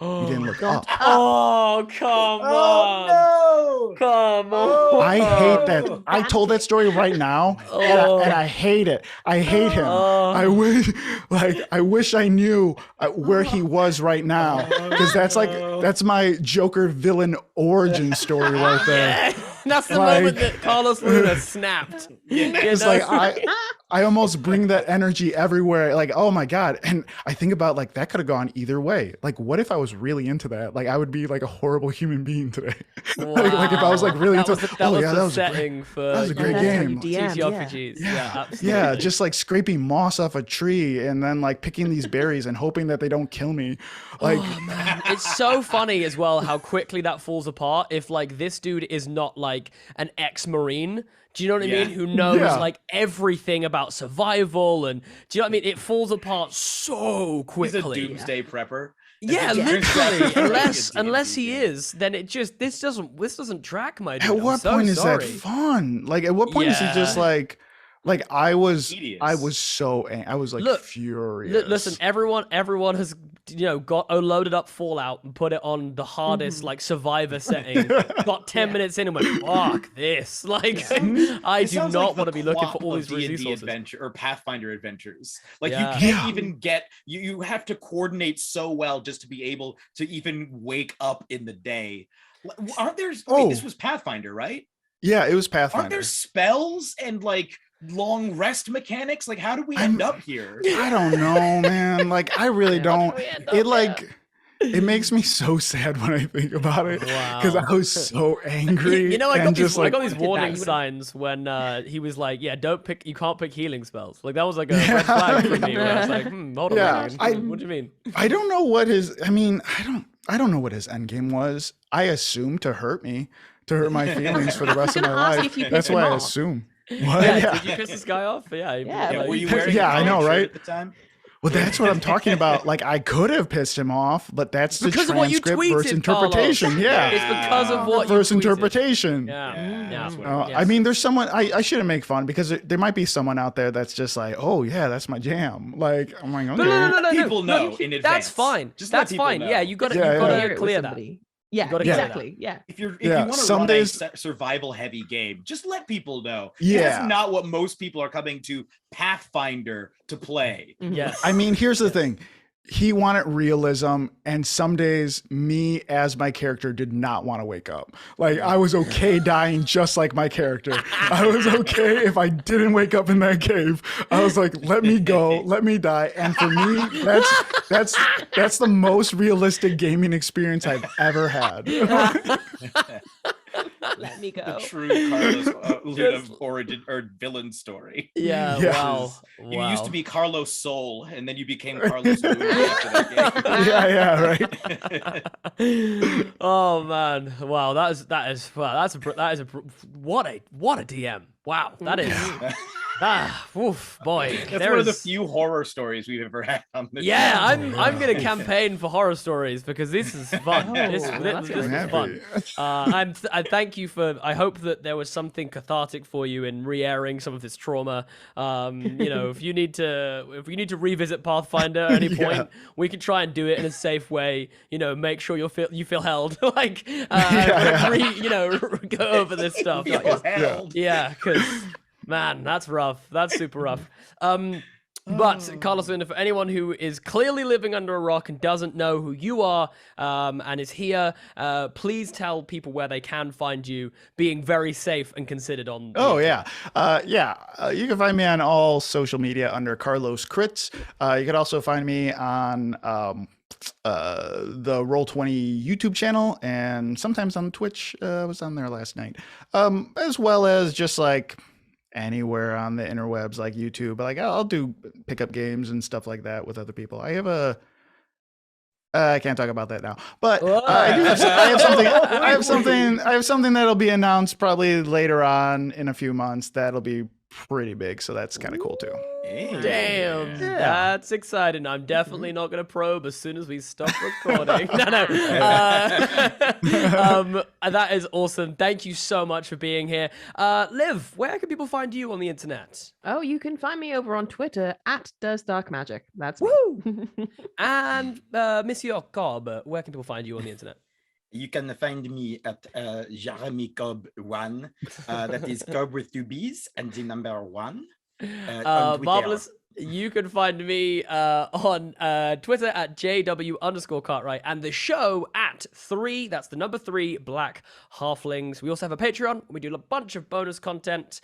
Speaker 5: You didn't look up.
Speaker 2: Oh, come on. No. Come on.
Speaker 5: I hate that. I told that story right now and I hate it. I hate him. I wish I knew where he was right now. Because that's my Joker villain origin story right there.
Speaker 2: Yeah. That's the moment that Carlos Luna snapped.
Speaker 5: It's like I almost bring that energy everywhere. Like, oh my God. And I think about like that could have gone either way. Like, what if I was really into that? Like I would be like a horrible human being today.
Speaker 2: Wow.
Speaker 5: like if I was like really into
Speaker 2: that was a
Speaker 5: great game.
Speaker 2: TTRPGs. Yeah, absolutely.
Speaker 5: Yeah, just like scraping moss off a tree and then like picking these berries and hoping that they don't kill me. Like
Speaker 2: it's so funny as well how quickly that falls apart if like this dude is not like an ex-Marine. Do you know what I mean? Who knows like everything about survival and do you know what I mean? It falls apart so quickly.
Speaker 4: He's a doomsday prepper.
Speaker 2: Yeah, literally. unless he is, then this doesn't track my dude.
Speaker 5: At what point is that fun? Like at what point is he just like I was like furious.
Speaker 2: Listen, everyone has got loaded up Fallout and put it on the hardest like survivor setting. Got 10 minutes in and went, fuck this. Like I do not want to be looking for all these resources.
Speaker 4: Adventure or Pathfinder adventures. Like you can't even get you have to coordinate so well just to be able to even wake up in the day. Aren't there this was Pathfinder, right?
Speaker 5: Yeah, it was Pathfinder.
Speaker 4: Aren't there spells and like long rest mechanics? Like how do we end up here?
Speaker 5: I don't know, man. Like I really don't. It makes me so sad when I think about it because I was so angry.
Speaker 2: I got these warning signs when he was like, you can't pick healing spells. Like that was like a red flag for me where I was like, hold on. What do you mean?
Speaker 5: I don't know what I don't know what his end game was. I assumed to hurt me, to hurt my feelings for the rest of my life. That's why I assume. What?
Speaker 2: Did you piss this guy off? Were
Speaker 4: you wearing
Speaker 5: I know, right?
Speaker 4: at the time?
Speaker 5: Well, that's what I'm talking about. Like, I could have pissed him off, but that's the
Speaker 2: because of what you
Speaker 5: transcript
Speaker 2: tweeted,
Speaker 5: versus interpretation.
Speaker 2: Carlos.
Speaker 5: Yeah,
Speaker 2: it's because of what
Speaker 5: versus
Speaker 2: you tweeted.
Speaker 5: interpretation.
Speaker 2: I
Speaker 5: mean, there's someone I shouldn't make fun because there might be someone out there that's just like, oh yeah, that's my jam. Like, I'm like, okay.
Speaker 2: No.
Speaker 4: People know in advance.
Speaker 2: That's fine. That's fine. Yeah, you got to clear that.
Speaker 3: Yeah, exactly. Yeah.
Speaker 4: If you want to run a survival heavy game, just let people know.
Speaker 5: Yeah.
Speaker 4: That's not what most people are coming to Pathfinder to play.
Speaker 2: Yes.
Speaker 5: I mean, here's the thing. he wanted realism, and some days me as my character did not want to wake up. Like I was okay dying just like my character. I was okay if I didn't wake up in that cave. I was like, let me go, let me die. And for me, that's the most realistic gaming experience I've ever had.
Speaker 3: Let me
Speaker 4: The
Speaker 3: go.
Speaker 4: true Carlos Luna origin or villain story.
Speaker 2: Yeah,
Speaker 5: Yeah.
Speaker 2: wow.
Speaker 4: You used to be Carlos Soul, and then you became Carlos Luna after that game.
Speaker 5: Yeah, right.
Speaker 2: Oh man, wow, that is what a DM. Wow, that is oof, boy.
Speaker 4: That's
Speaker 2: there
Speaker 4: one of the
Speaker 2: is-
Speaker 4: few horror stories we've ever had on this
Speaker 2: Yeah,
Speaker 4: show.
Speaker 2: I'm gonna campaign for horror stories because this is fun.
Speaker 3: Oh,
Speaker 2: this
Speaker 3: that's
Speaker 2: is
Speaker 5: I'm
Speaker 2: fun.
Speaker 5: happy.
Speaker 2: I thank you for. I hope that there was something cathartic for you in re-airing some of this trauma. You know, if you need to revisit Pathfinder at any
Speaker 5: Yeah.
Speaker 2: point, we can try and do it in a safe way. You know, make sure you feel held. Like, go over this stuff.
Speaker 4: Feel
Speaker 2: Like,
Speaker 4: held.
Speaker 2: yeah, because man, that's rough. That's super rough. But Carlos Luna, for anyone who is clearly living under a rock and doesn't know who you are and is here, please tell people where they can find you, being very safe and considered on. the
Speaker 5: Oh
Speaker 2: internet.
Speaker 5: yeah, you can find me on all social media under Carlos Crits. You can also find me on the Roll20 YouTube channel and sometimes on Twitch. I was on there last night, as well as just like anywhere on the interwebs like YouTube. Like I'll do pickup games and stuff like that with other people. I have I can't talk about that now, but I do have, I have something. I have something that'll be announced probably later on in a few months. That'll be pretty big, so that's kind of cool too.
Speaker 4: Hey.
Speaker 2: Damn,
Speaker 5: Yeah.
Speaker 2: that's exciting. I'm definitely not going to probe as soon as we stop recording. No. That is awesome. Thank you so much for being here. Liv, where can people find you on the internet?
Speaker 3: Oh, you can find me over on Twitter at Does Dark Magic. That's me.
Speaker 2: And Monsieur Cobb, where can people find you on the internet?
Speaker 6: You can find me at Jeremy Cobb 1. That is Cobb with 2 B's and the number 1. On Twitter.
Speaker 2: Marvelous. You can find me on Twitter at JW_Cartwright and the show at 3, that's the number 3, Black Halflings. We also have a Patreon. We do a bunch of bonus content,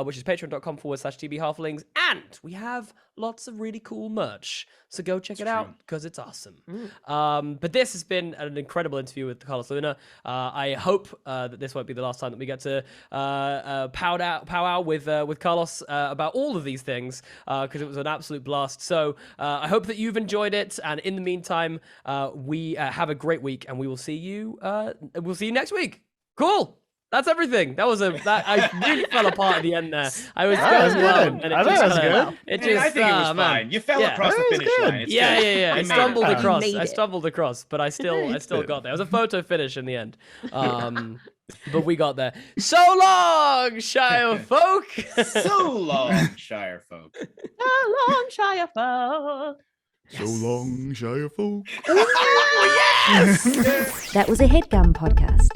Speaker 2: which is patreon.com/TB Halflings. And we have lots of really cool merch. So go check it out because it's awesome. But this has been an incredible interview with Carlos Luna. I hope that this won't be the last time that we get to powwow with Carlos about all of these things because it was an absolute blast. So I hope that you've enjoyed it. And in the meantime, we have a great week, and we will see you. We'll see you next week. Cool. That's everything. That I really fell apart at the end there. I was
Speaker 5: That was
Speaker 2: going well,
Speaker 5: good.
Speaker 2: and
Speaker 5: I thought that was good.
Speaker 2: It
Speaker 4: I mean,
Speaker 2: just,
Speaker 4: I think it was
Speaker 2: man.
Speaker 4: fine. You fell
Speaker 2: Yeah.
Speaker 4: across the
Speaker 5: That was
Speaker 4: finish
Speaker 5: good.
Speaker 4: line. It's
Speaker 2: Yeah,
Speaker 4: good.
Speaker 2: yeah.
Speaker 4: You
Speaker 2: I
Speaker 4: made
Speaker 2: stumbled
Speaker 4: it.
Speaker 2: across.
Speaker 3: made
Speaker 2: I
Speaker 3: it.
Speaker 2: stumbled across, but I still got there. It was a photo finish in the end. But we got there. So long, Shire folk.
Speaker 4: So long, Shire folk.
Speaker 3: So long, Shire folk.
Speaker 5: So long, Shire folk.
Speaker 1: That was a headgum podcast.